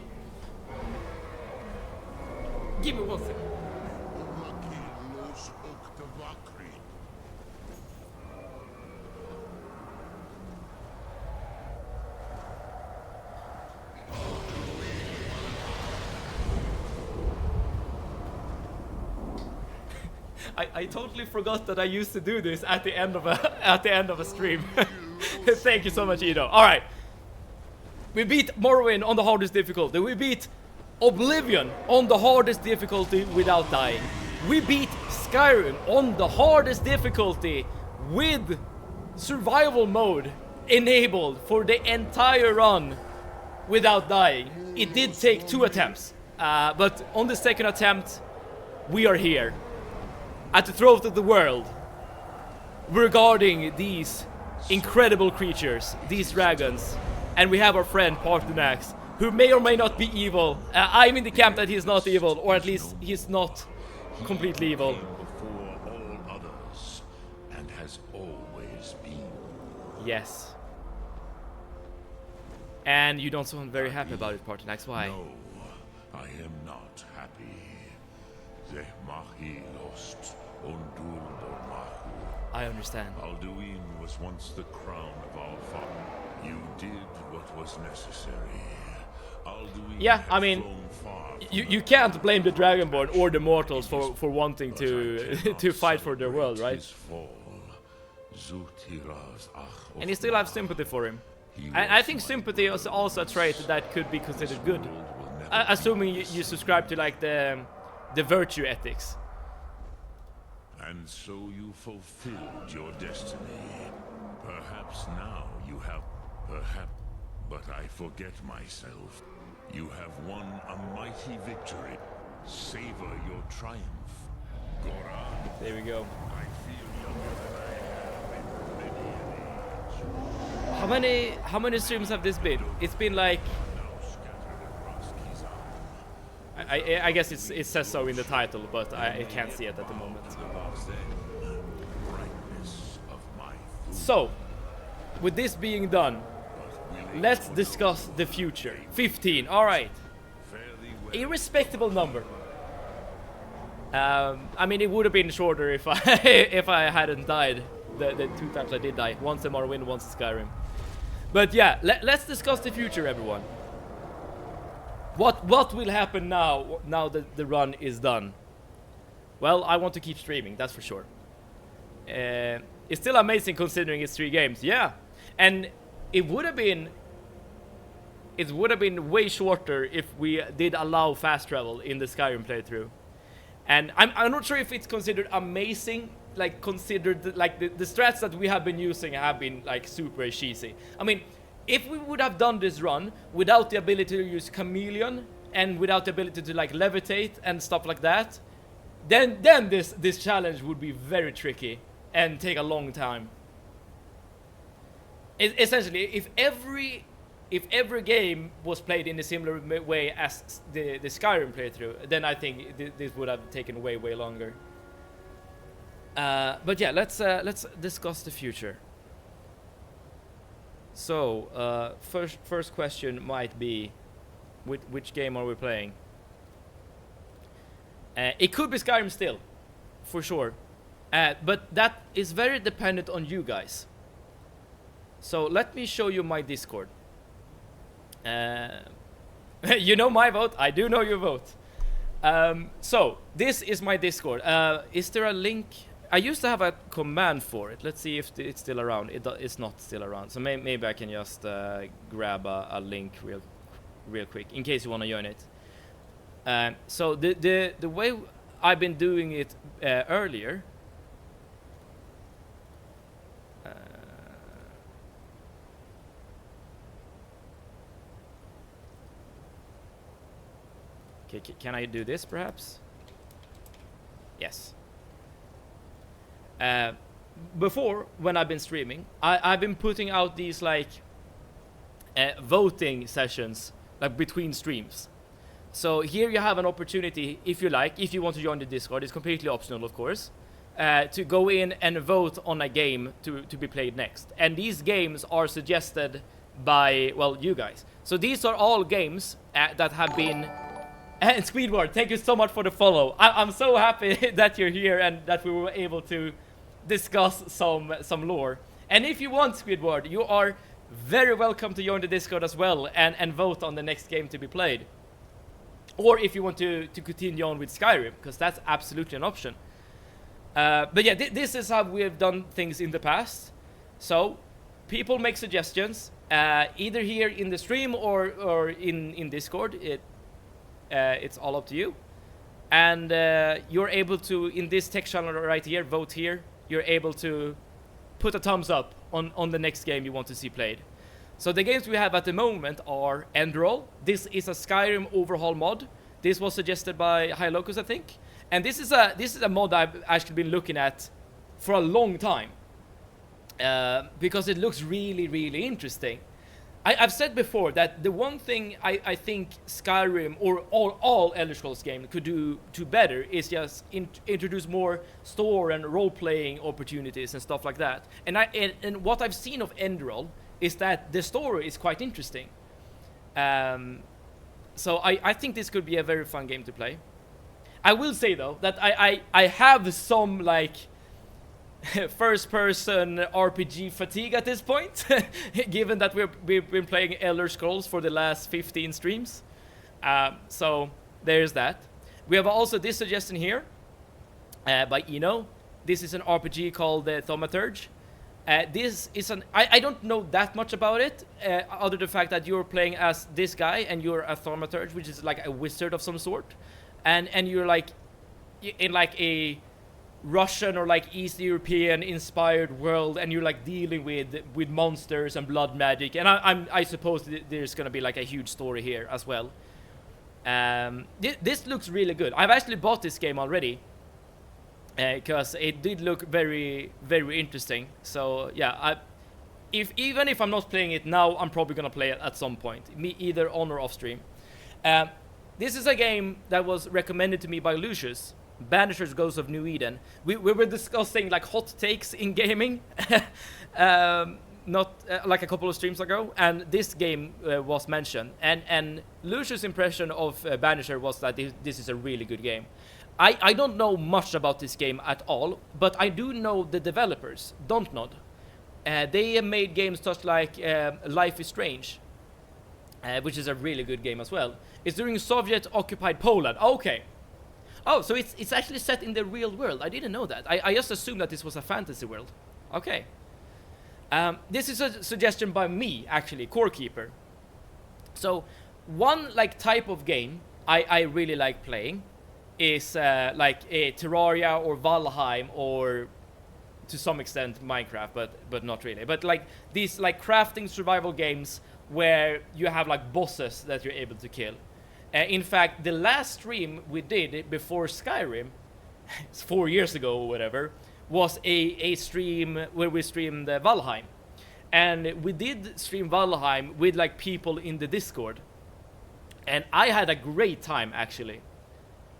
Give me 1 second. I totally forgot that I used to do this at the end of a stream. Thank you so much, Ido. All right, we beat Morrowind on the hardest difficulty. We beat Oblivion on the hardest difficulty without dying. We beat Skyrim on the hardest difficulty with survival mode enabled for the entire run without dying. It did take 2 attempts, but on the second attempt, we are here at the throat of the world regarding these incredible creatures, these dragons, and we have our friend Parthenax, who may or may not be evil. I'm in the camp that he's not evil, or at least he's not completely evil. Before all others, and has always been. Yes. And you don't sound very happy about it, Parthenax. Why? No, I am not happy. The Mahi lost Undur Mahu. I understand. Alduin was once the crown of our father. You did what was necessary. Alduin Yeah, I mean, you can't blame the Dragonborn or the mortals for wanting to fight for their world, right? And you still have sympathy for him. I think sympathy is also a trait that could be considered good, assuming you subscribe to like the virtue ethics. And so you fulfilled your destiny. Perhaps now you have... Perhaps... But I forget myself. You have won a mighty victory. Savor your triumph. Goran. There we go. I feel younger than I have in many an age. How many streams have this been? It's been like... Now scattered across Kizan. I guess it says so in the title, but I can't see it at the moment. So, with this being done, let's discuss the future. 15, alright. A respectable number. I mean, it would have been shorter if I if I hadn't died the 2 times I did die. Once in Morrowind, once in Skyrim. But yeah, let's discuss the future, everyone. What will happen now that the run is done? Well, I want to keep streaming, that's for sure. It's still amazing considering it's 3 games, yeah. And it would have been way shorter if we did allow fast travel in the Skyrim playthrough. And I'm not sure if it's considered amazing, like considered like the strats that we have been using have been like super cheesy. I mean, if we would have done this run without the ability to use Chameleon and without the ability to like levitate and stuff like that, then this challenge would be very tricky and take a long time. Essentially, if every game was played in a similar way as the Skyrim playthrough, then I think this would have taken way longer. But yeah, let's discuss the future. So first question might be, which game are we playing? It could be Skyrim still, for sure, but that is very dependent on you guys. So let me show you my Discord. You know my vote. I do know your vote. So this is my Discord. Is there a link? I used to have a command for it. Let's see if it's still around. It's not still around. So maybe I can just grab a link real quick in case you want to join it. So the way I've been doing it earlier. Okay, can I do this perhaps? Yes. Before, when I've been streaming, I've been putting out these like voting sessions like between streams. So here you have an opportunity, if you like, if you want to join the Discord, it's completely optional, of course, to go in and vote on a game to be played next. And these games are suggested by, well, you guys. So these are all games that have been... And Squidward, thank you so much for the follow. I'm so happy that you're here and that we were able to discuss some lore. And if you want, Squidward, you are very welcome to join the Discord as well and vote on the next game to be played. Or if you want to continue on with Skyrim, because that's absolutely an option. But yeah, this is how we have done things in the past. So, people make suggestions, either here in the stream or in Discord. It's all up to you. And you're able to, in this text channel right here, vote here. You're able to put a thumbs up on the next game you want to see played. So the games we have at the moment are Enderall. This is a Skyrim overhaul mod. This was suggested by High Locus, I think. And this is a mod I've actually been looking at for a long time. Because it looks really, really interesting. I've said before that the one thing I think Skyrim or all Elder Scrolls games could do better is just introduce more store and role-playing opportunities and stuff like that. And what I've seen of Enderall is that the story is quite interesting. So I think this could be a very fun game to play. I will say though that I have some like first-person RPG fatigue at this point, given that we've been playing Elder Scrolls for the last 15 streams. So there's that. We have also this suggestion here by Eno. This is an RPG called Thaumaturge. This is I don't know that much about it, other than the fact that you're playing as this guy and you're a Thaumaturge, which is like a wizard of some sort, and you're like in like a Russian or like East European inspired world, and you're like dealing with monsters and blood magic, and I suppose there's gonna be like a huge story here as well. This looks really good. I've actually bought this game already. Because it did look very, very interesting. So yeah, even if I'm not playing it now, I'm probably gonna play it at some point, either on or off stream. This is a game that was recommended to me by Lucius, Banisher's Ghost of New Eden. We were discussing like hot takes in gaming, not like a couple of streams ago, and this game was mentioned. And Lucius' impression of Banisher was that this is a really good game. I don't know much about this game at all, but I do know the developers, Dontnod. They have made games such like Life is Strange, which is a really good game as well. It's during Soviet-occupied Poland. Okay. Oh, so it's actually set in the real world. I didn't know that. I just assumed that this was a fantasy world. Okay. This is a suggestion by me, actually, Corekeeper. So, one like type of game I really like playing is like a Terraria or Valheim, or to some extent Minecraft, but not really. But like these like crafting survival games where you have like bosses that you're able to kill. In fact, the last stream we did before Skyrim, it's 4 years ago or whatever, was a stream where we streamed Valheim. And we did stream Valheim with like people in the Discord. And I had a great time, actually.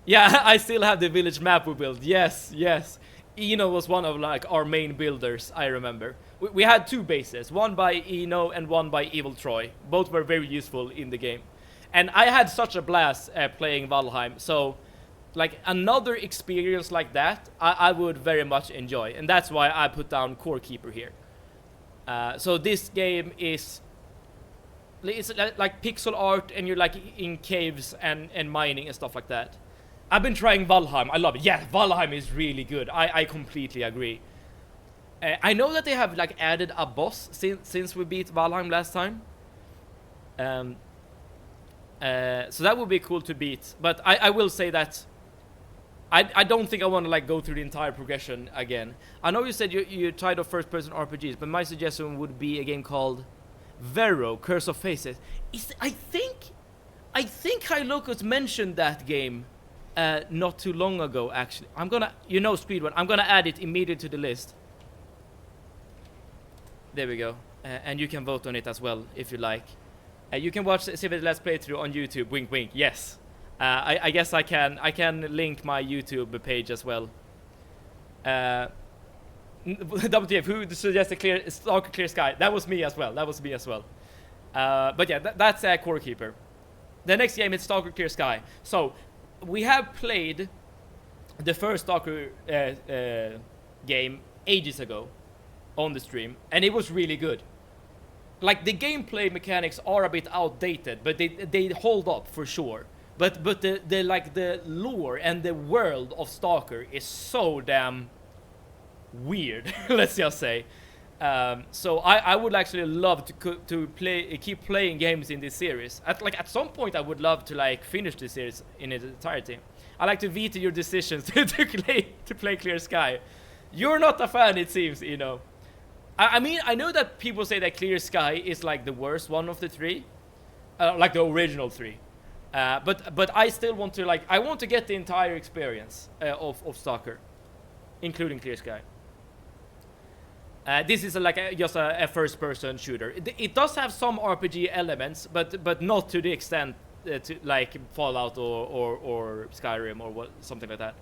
Yeah, I still have the village map we built. Yes, yes. Eno was one of like our main builders, I remember. We had two bases, one by Eno and one by Evil Troy. Both were very useful in the game. And I had such a blast playing Valheim. So, like another experience like that, I would very much enjoy. And that's why I put down Corekeeper here. So this game is... It's like pixel art, and you're like in caves and mining and stuff like that. I've been trying Valheim. I love it. Yeah, Valheim is really good. I completely agree. I know that they have like added a boss since we beat Valheim last time. So that would be cool to beat. But I will say that I don't think I want to like go through the entire progression again. I know you said you're tired of first-person RPGs, but my suggestion would be a game called Vero, Curse of Faces. I think High Locus mentioned that game not too long ago, actually. I'm gonna, Speedrun, I'm gonna add it immediately to the list. There we go. And you can vote on it as well, if you like. You can watch Civ Let's Playthrough on YouTube. Wink, wink. Yes. I guess I can link my YouTube page as well. WTF, who suggested Stalker Clear Sky? That was me as well. But yeah, that's Core Keeper. The next game is Stalker Clear Sky. So we have played the first Stalker game ages ago on the stream, and it was really good. Like, the gameplay mechanics are a bit outdated, but they hold up for sure. But the lore and the world of Stalker is so damn weird, let's just say. So I would actually love to keep playing games in this series. At some point I would love to like finish this series in its entirety. I like to veto your decisions to play Clear Sky. You're not a fan, it seems, you know. I mean, I know that people say that Clear Sky is like the worst one of the three, like the original three. But I still want to I want to get the entire experience of Stalker, including Clear Sky. This is just a first-person shooter. It does have some RPG elements, but not to the extent to like Fallout or Skyrim or something like that.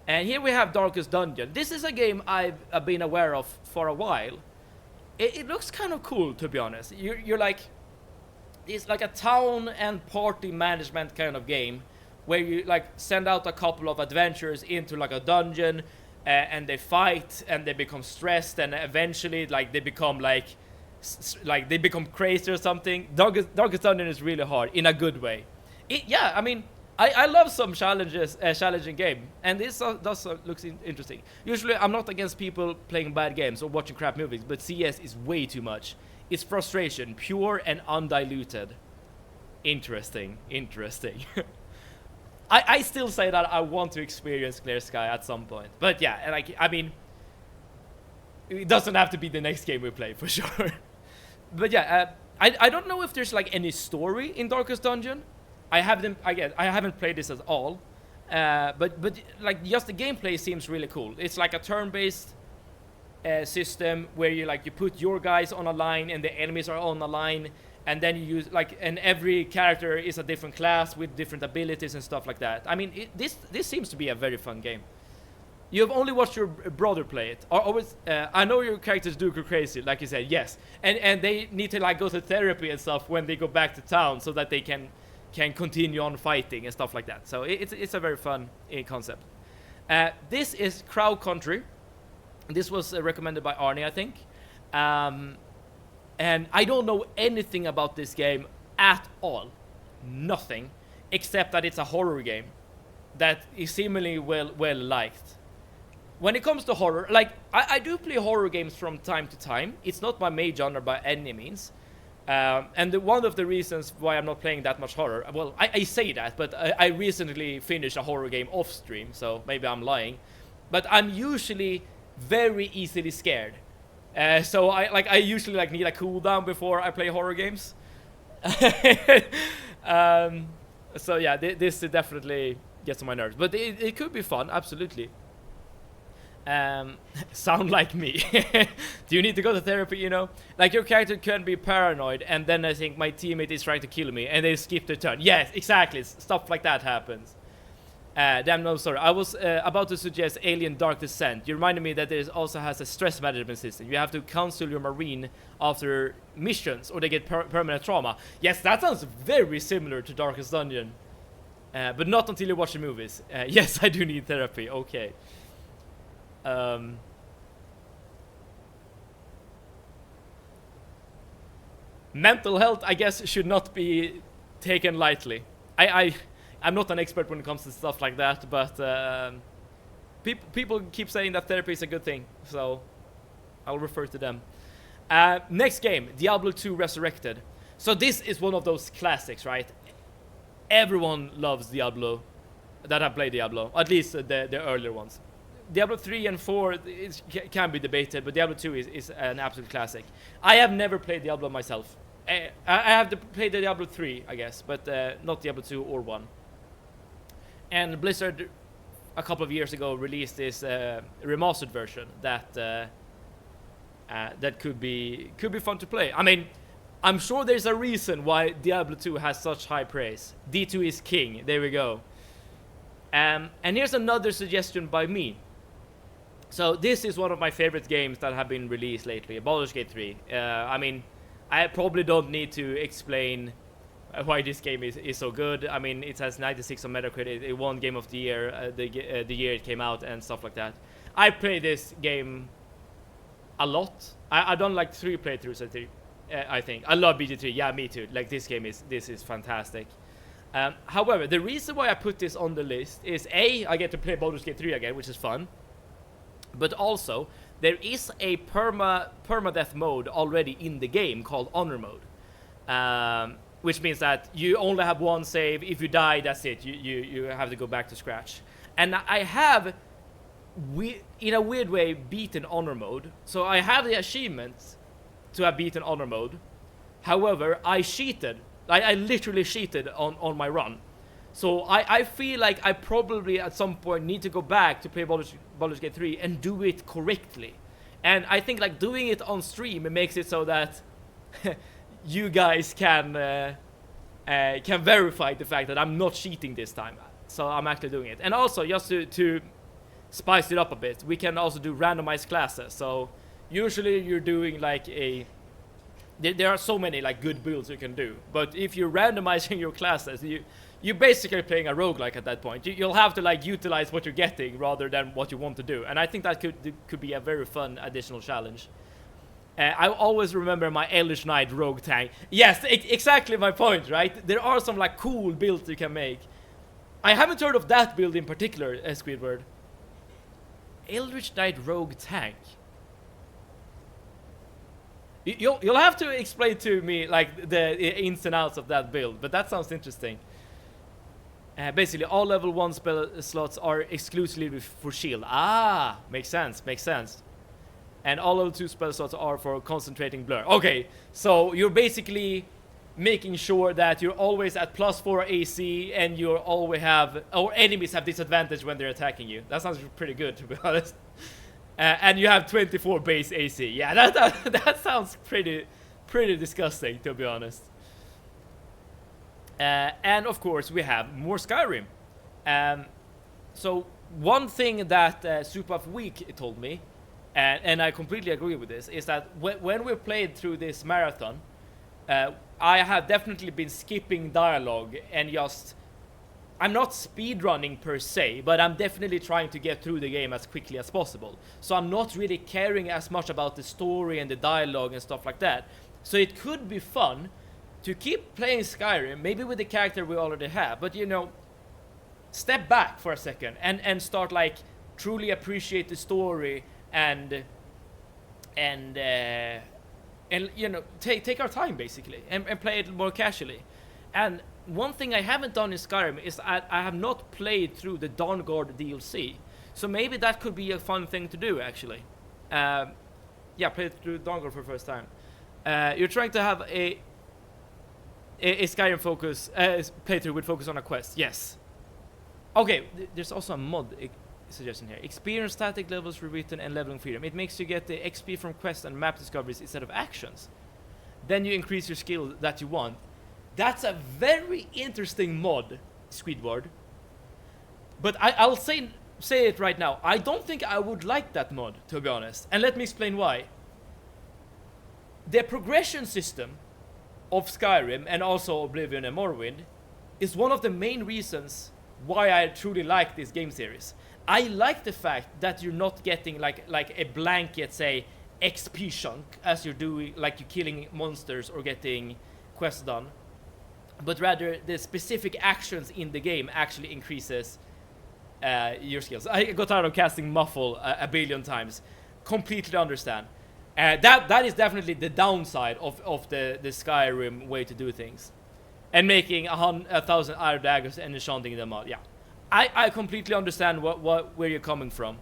And here we have Darkest Dungeon. This is a game I've been aware of for a while. It looks kind of cool, to be honest. You're like, it's like a town and party management kind of game, where you like send out a couple of adventurers into like a dungeon, and they fight and they become stressed, and eventually like they become they become crazy or something. Darkest Dungeon is really hard in a good way. Yeah, I mean, I love some challenging game, and this does looks interesting. Usually I'm not against people playing bad games or watching crap movies, but CS is way too much. It's frustration, pure and undiluted. Interesting. I still say that I want to experience Clear Sky at some point, but yeah, like, I mean, it doesn't have to be the next game we play for sure. But yeah, I don't know if there's like any story in Darkest Dungeon. I haven't played this at all, but like just the gameplay seems really cool. It's like a turn-based system where you put your guys on a line and the enemies are on a line, and then you use and every character is a different class with different abilities and stuff like that. I mean, this seems to be a very fun game. You have only watched your brother play it. I know your characters do go crazy, like you said, yes, and they need to go to therapy and stuff when they go back to town so that they can continue on fighting and stuff like that. So it's a very fun concept. This is Crow Country. This was recommended by Arnie, I think. And I don't know anything about this game at all. Nothing. Except that it's a horror game that is seemingly well liked. When it comes to horror, I do play horror games from time to time. It's not my main genre by any means. And one of the reasons why I'm not playing that much horror, well, I say that, but I recently finished a horror game off stream, so maybe I'm lying. But I'm usually very easily scared. So I usually need a cooldown before I play horror games. So yeah, this definitely gets on my nerves, but it could be fun, absolutely. Sound like me. Do you need to go to therapy, you know? Like, your character can be paranoid, and then I think my teammate is trying to kill me, and they skip their turn. Yes, exactly. Stuff like that happens. Damn, no, sorry. I was about to suggest Alien Dark Descent. You reminded me that it also has a stress management system. You have to counsel your marine after missions, or they get permanent trauma. Yes, that sounds very similar to Darkest Dungeon. But not until you watch the movies. Yes, I do need therapy. Okay. Mental health, I guess, should not be taken lightly. I'm not an expert when it comes to stuff like that, but people keep saying that therapy is a good thing, so I'll refer to them. Next game, Diablo 2 Resurrected. So this is one of those classics, right? Everyone loves Diablo that have played Diablo, at least the earlier ones. Diablo 3 and 4 can be debated, but Diablo 2 is an absolute classic. I have never played Diablo myself. I have played the Diablo 3, I guess, but not Diablo 2 or 1. And Blizzard, a couple of years ago, released this remastered version that could be fun to play. I mean, I'm sure there's a reason why Diablo 2 has such high praise. D2 is king. There we go. And here's another suggestion by me. So this is one of my favorite games that have been released lately, Baldur's Gate 3. I mean, I probably don't need to explain why this game is so good. I mean, it has 96 on Metacritic. It won Game of the Year the year it came out and stuff like that. I play this game a lot. I done like 3 playthroughs, I think. I love BG3. Yeah, me too. Like, this is fantastic. However, the reason why I put this on the list is A, I get to play Baldur's Gate 3 again, which is fun. But also, there is a permadeath mode already in the game called Honor Mode. Which means that you only have one save. If you die, that's it. You have to go back to scratch. And I have, in a weird way, beaten Honor Mode. So I have the achievement to have beaten Honor Mode. However, I cheated. I literally cheated on my run. So I feel like I probably at some point need to go back to play Baldur's Gate 3 and do it correctly. And I think like doing it on stream, it makes it so that you guys can verify the fact that I'm not cheating this time. So I'm actually doing it. And also, just to spice it up a bit, we can also do randomized classes. So usually you're doing like there are so many like good builds you can do. But if you're randomizing your classes, you're basically playing a roguelike at that point. You'll have to like utilize what you're getting rather than what you want to do. And I think that could be a very fun additional challenge. I always remember my Elvish Knight rogue tank. Yes, exactly my point, right? There are some like cool builds you can make. I haven't heard of that build in particular, Squidward. Eldritch Knight rogue tank. You'll have to explain to me like the ins and outs of that build, but that sounds interesting. Basically, all level 1 spell slots are exclusively for shield. Ah, makes sense. And all level 2 spell slots are for concentrating blur. Okay, so you're basically making sure that you're always at +4 AC and you always have, or enemies have disadvantage when they're attacking you. That sounds pretty good, to be honest. And you have 24 base AC. Yeah, that sounds pretty disgusting, to be honest. And of course, we have more Skyrim. So one thing that Super of Week told me, and I completely agree with this, is that when we played through this marathon, I have definitely been skipping dialogue and just... I'm not speedrunning per se, but I'm definitely trying to get through the game as quickly as possible. So I'm not really caring as much about the story and the dialogue and stuff like that. So it could be fun to keep playing Skyrim, maybe with the character we already have, but you know, step back for a second and start like truly appreciate the story and you know, take our time basically and play it more casually. And one thing I haven't done in Skyrim is I have not played through the Dawnguard DLC. So maybe that could be a fun thing to do, actually. Yeah, play through Dawnguard for the first time. You're trying to have a Skyrim focus playthrough with focus on a quest. Yes. Okay, there's also a mod suggestion here. Experience static levels rewritten and leveling freedom. It makes you get the XP from quests and map discoveries instead of actions. Then you increase your skill that you want. That's a very interesting mod, Squidward. But I'll say it right now. I don't think I would like that mod, to be honest. And let me explain why. The progression system of Skyrim and also Oblivion and Morrowind is one of the main reasons why I truly like this game series. I like the fact that you're not getting like a blanket, say, XP chunk as you're doing, like you're killing monsters or getting quests done. But rather the specific actions in the game actually increases your skills. I got tired of casting Muffle a billion times. Completely understand. That is definitely the downside of the Skyrim way to do things. And making 1,000 iron daggers and enchanting them out. Yeah, I completely understand where you're coming from.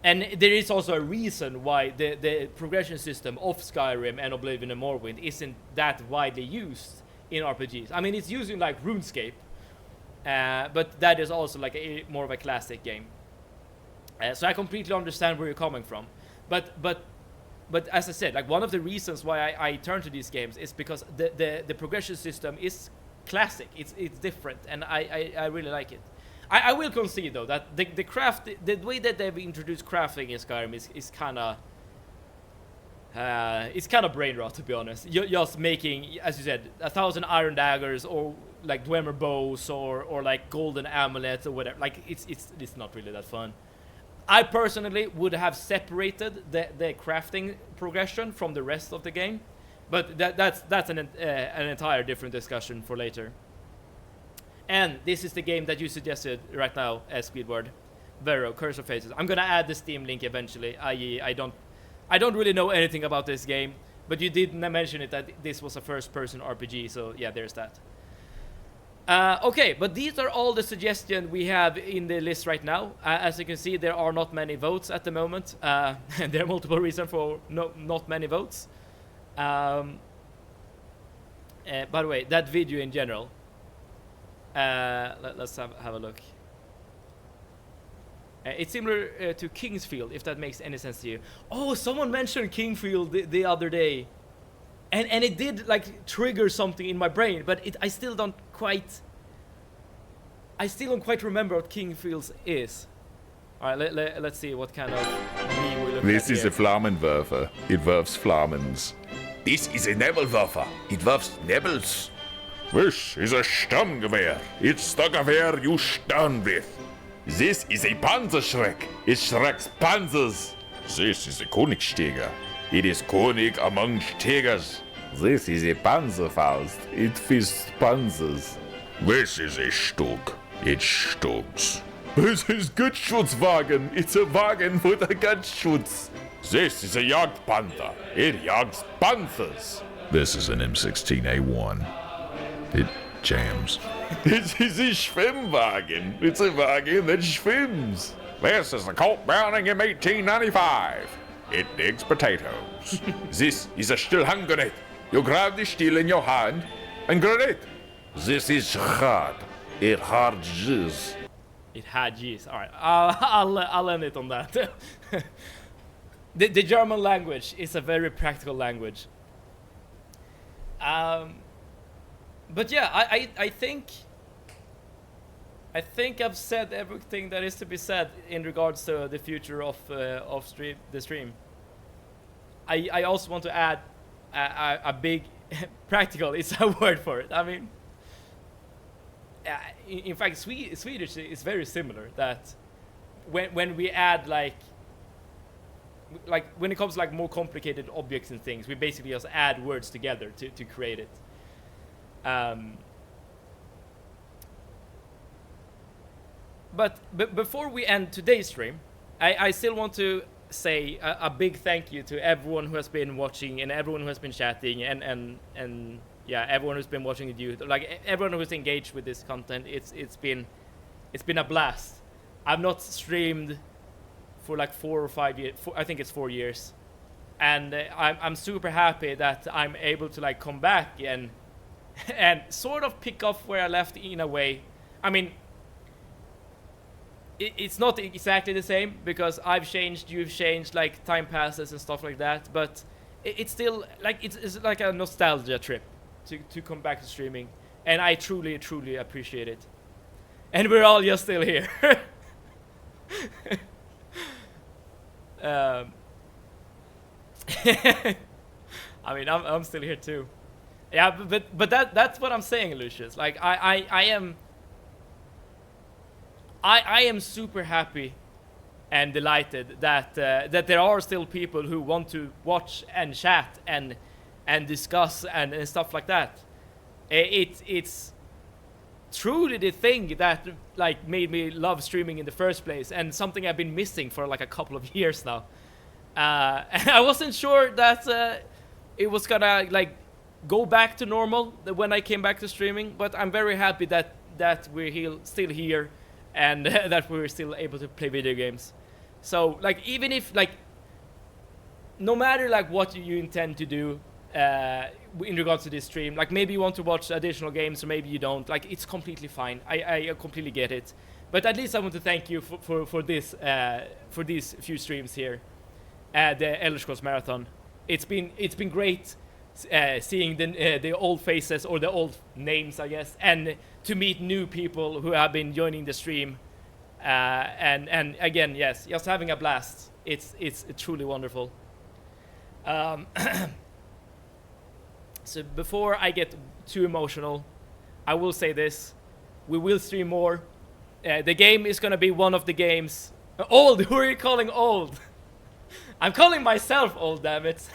And there is also a reason why the progression system of Skyrim and Oblivion and Morrowind isn't that widely used in RPGs. I mean, it's used in like RuneScape, but that is also like more of a classic game. So I completely understand where you're coming from. But but as I said, like one of the reasons why I turn to these games is because the progression system is classic. It's different, and I really like it. I will concede though that the way that they've introduced crafting in Skyrim is kind of it's kind of brain rot, to be honest. You're just making, as you said, 1,000 iron daggers or like Dwemer bows or like golden amulets or whatever. Like it's not really that fun. I personally would have separated the crafting progression from the rest of the game, but that's an entire different discussion for later. And this is the game that you suggested right now, Squidward, Vero, Curse of Faces. I'm gonna add the Steam link eventually. I don't really know anything about this game, but you did mention it that this was a first-person RPG, so yeah, there's that. Okay, but these are all the suggestions we have in the list right now. As you can see, there are not many votes at the moment. And there are multiple reasons for not many votes. By the way, that video in general. Let's have a look. It's similar to Kingsfield, if that makes any sense to you. Oh, someone mentioned Kingsfield the other day. And it did like trigger something in my brain, but I still don't quite remember what Kingfields is. Alright, let's see what kind of meme we look at. This is here. a Flammenwerfer. It werfs Flammens. This is a Nebelwerfer. It werfs Nebels. This is a Sturmgewehr. It's the Gewehr you stun with. This is a Panzerschreck. It schrecks Panzers. This is a Königsteger. It is König among Stegers. This is a Panzerfaust. It fists panzers. This is a Stug. It stugs. This is Gutschutzwagen. It's a wagon with a Gutsschutz. This is a Jagdpanther. It jags panthers. This is an M16A1. It jams. This is a Schwimmwagen. It's a wagon that swims. This is the Colt Browning M1895. It digs potatoes. This is a still hand grenade. You grab the steel in your hand and grenade. This is hard. It hard jizz. It had G's. Alright, I'll end it on that. The German language is a very practical language. But yeah, I think I've said everything that is to be said in regards to the future of the stream. I also want to add a big practical is a word for it. I mean, in fact, Swedish is very similar. That when we add like when it comes to like more complicated objects and things, we basically just add words together to create it. But before we end today's stream, I still want to say a big thank you to everyone who has been watching and everyone who has been chatting and yeah, everyone who's been watching the YouTube, like everyone who's engaged with this content. It's been a blast. I've not streamed for like 4 or 5 years. I think it's 4 years, and I'm super happy that I'm able to like come back and sort of pick up where I left in a way. I mean, it's not exactly the same because I've changed, you've changed, like time passes and stuff like that, but it's still like it's like a nostalgia trip to come back to streaming, and I truly appreciate it. And we're all just still here. I mean, I'm still here too. Yeah, but that's what I'm saying, Lucius. Like I am super happy and delighted that there are still people who want to watch and chat and discuss and stuff like that. It's truly the thing that like made me love streaming in the first place, and something I've been missing for like a couple of years now. And I wasn't sure that it was gonna like go back to normal when I came back to streaming, but I'm very happy that we're still here and that we're still able to play video games. So like even if like no matter like what you intend to do in regards to this stream, like maybe you want to watch additional games or maybe you don't, like it's completely fine. I completely get it, but at least I want to thank you for these few streams here. the Elder Scrolls Marathon. It's been great seeing the old faces, or the old names, I guess, and to meet new people who have been joining the stream. And again, yes, just having a blast. It's truly wonderful. So before I get too emotional, I will say this: we will stream more. The game is gonna be one of the games. Old? Who are you calling old? I'm calling myself old, damn it.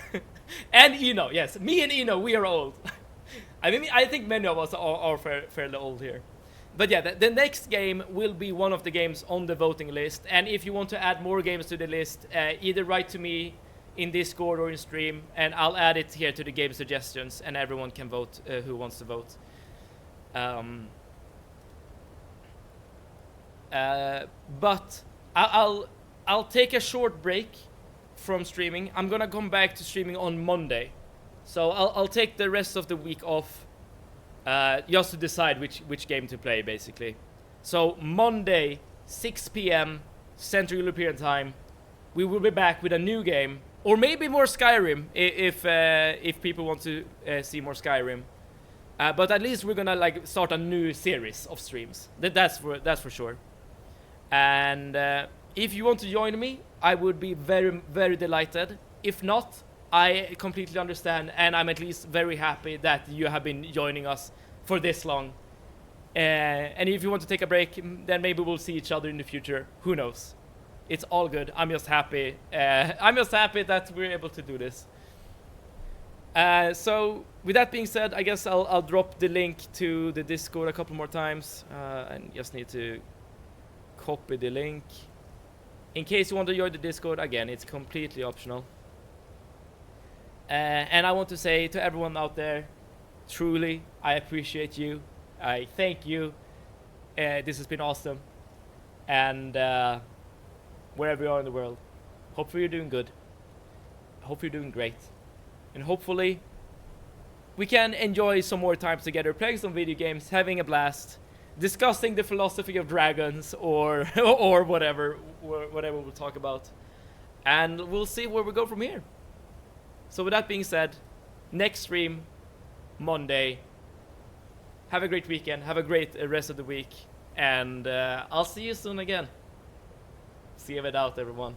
And Eno, yes, me and Eno, we are old. I think many of us are fairly old here. But yeah, the next game will be one of the games on the voting list. And if you want to add more games to the list, either write to me in Discord or in stream, and I'll add it here to the game suggestions, and everyone can vote who wants to vote. But I'll take a short break from streaming. I'm gonna come back to streaming on Monday, so I'll take the rest of the week off, just to decide which game to play, basically. So Monday, 6 p.m. Central European Time, we will be back with a new game, or maybe more Skyrim if people want to see more Skyrim. But at least we're gonna like start a new series of streams. That's for sure. And if you want to join me, I would be very, very delighted. If not, I completely understand, and I'm at least very happy that you have been joining us for this long. And if you want to take a break, then maybe we'll see each other in the future. Who knows? It's all good. I'm just happy. I'm just happy that we're able to do this. So with that being said, I guess I'll drop the link to the Discord a couple more times. And just need to copy the link. In case you want to join the Discord, again, it's completely optional. And I want to say to everyone out there, truly, I appreciate you. I thank you. This has been awesome. And wherever you are in the world, hopefully you're doing good. Hopefully you're doing great. And hopefully we can enjoy some more time together, playing some video games, having a blast, discussing the philosophy of dragons, or or whatever we'll talk about. And we'll see where we go from here. So with that being said, next stream, Monday. Have a great weekend. Have a great rest of the week. And I'll see you soon again. See you out, everyone.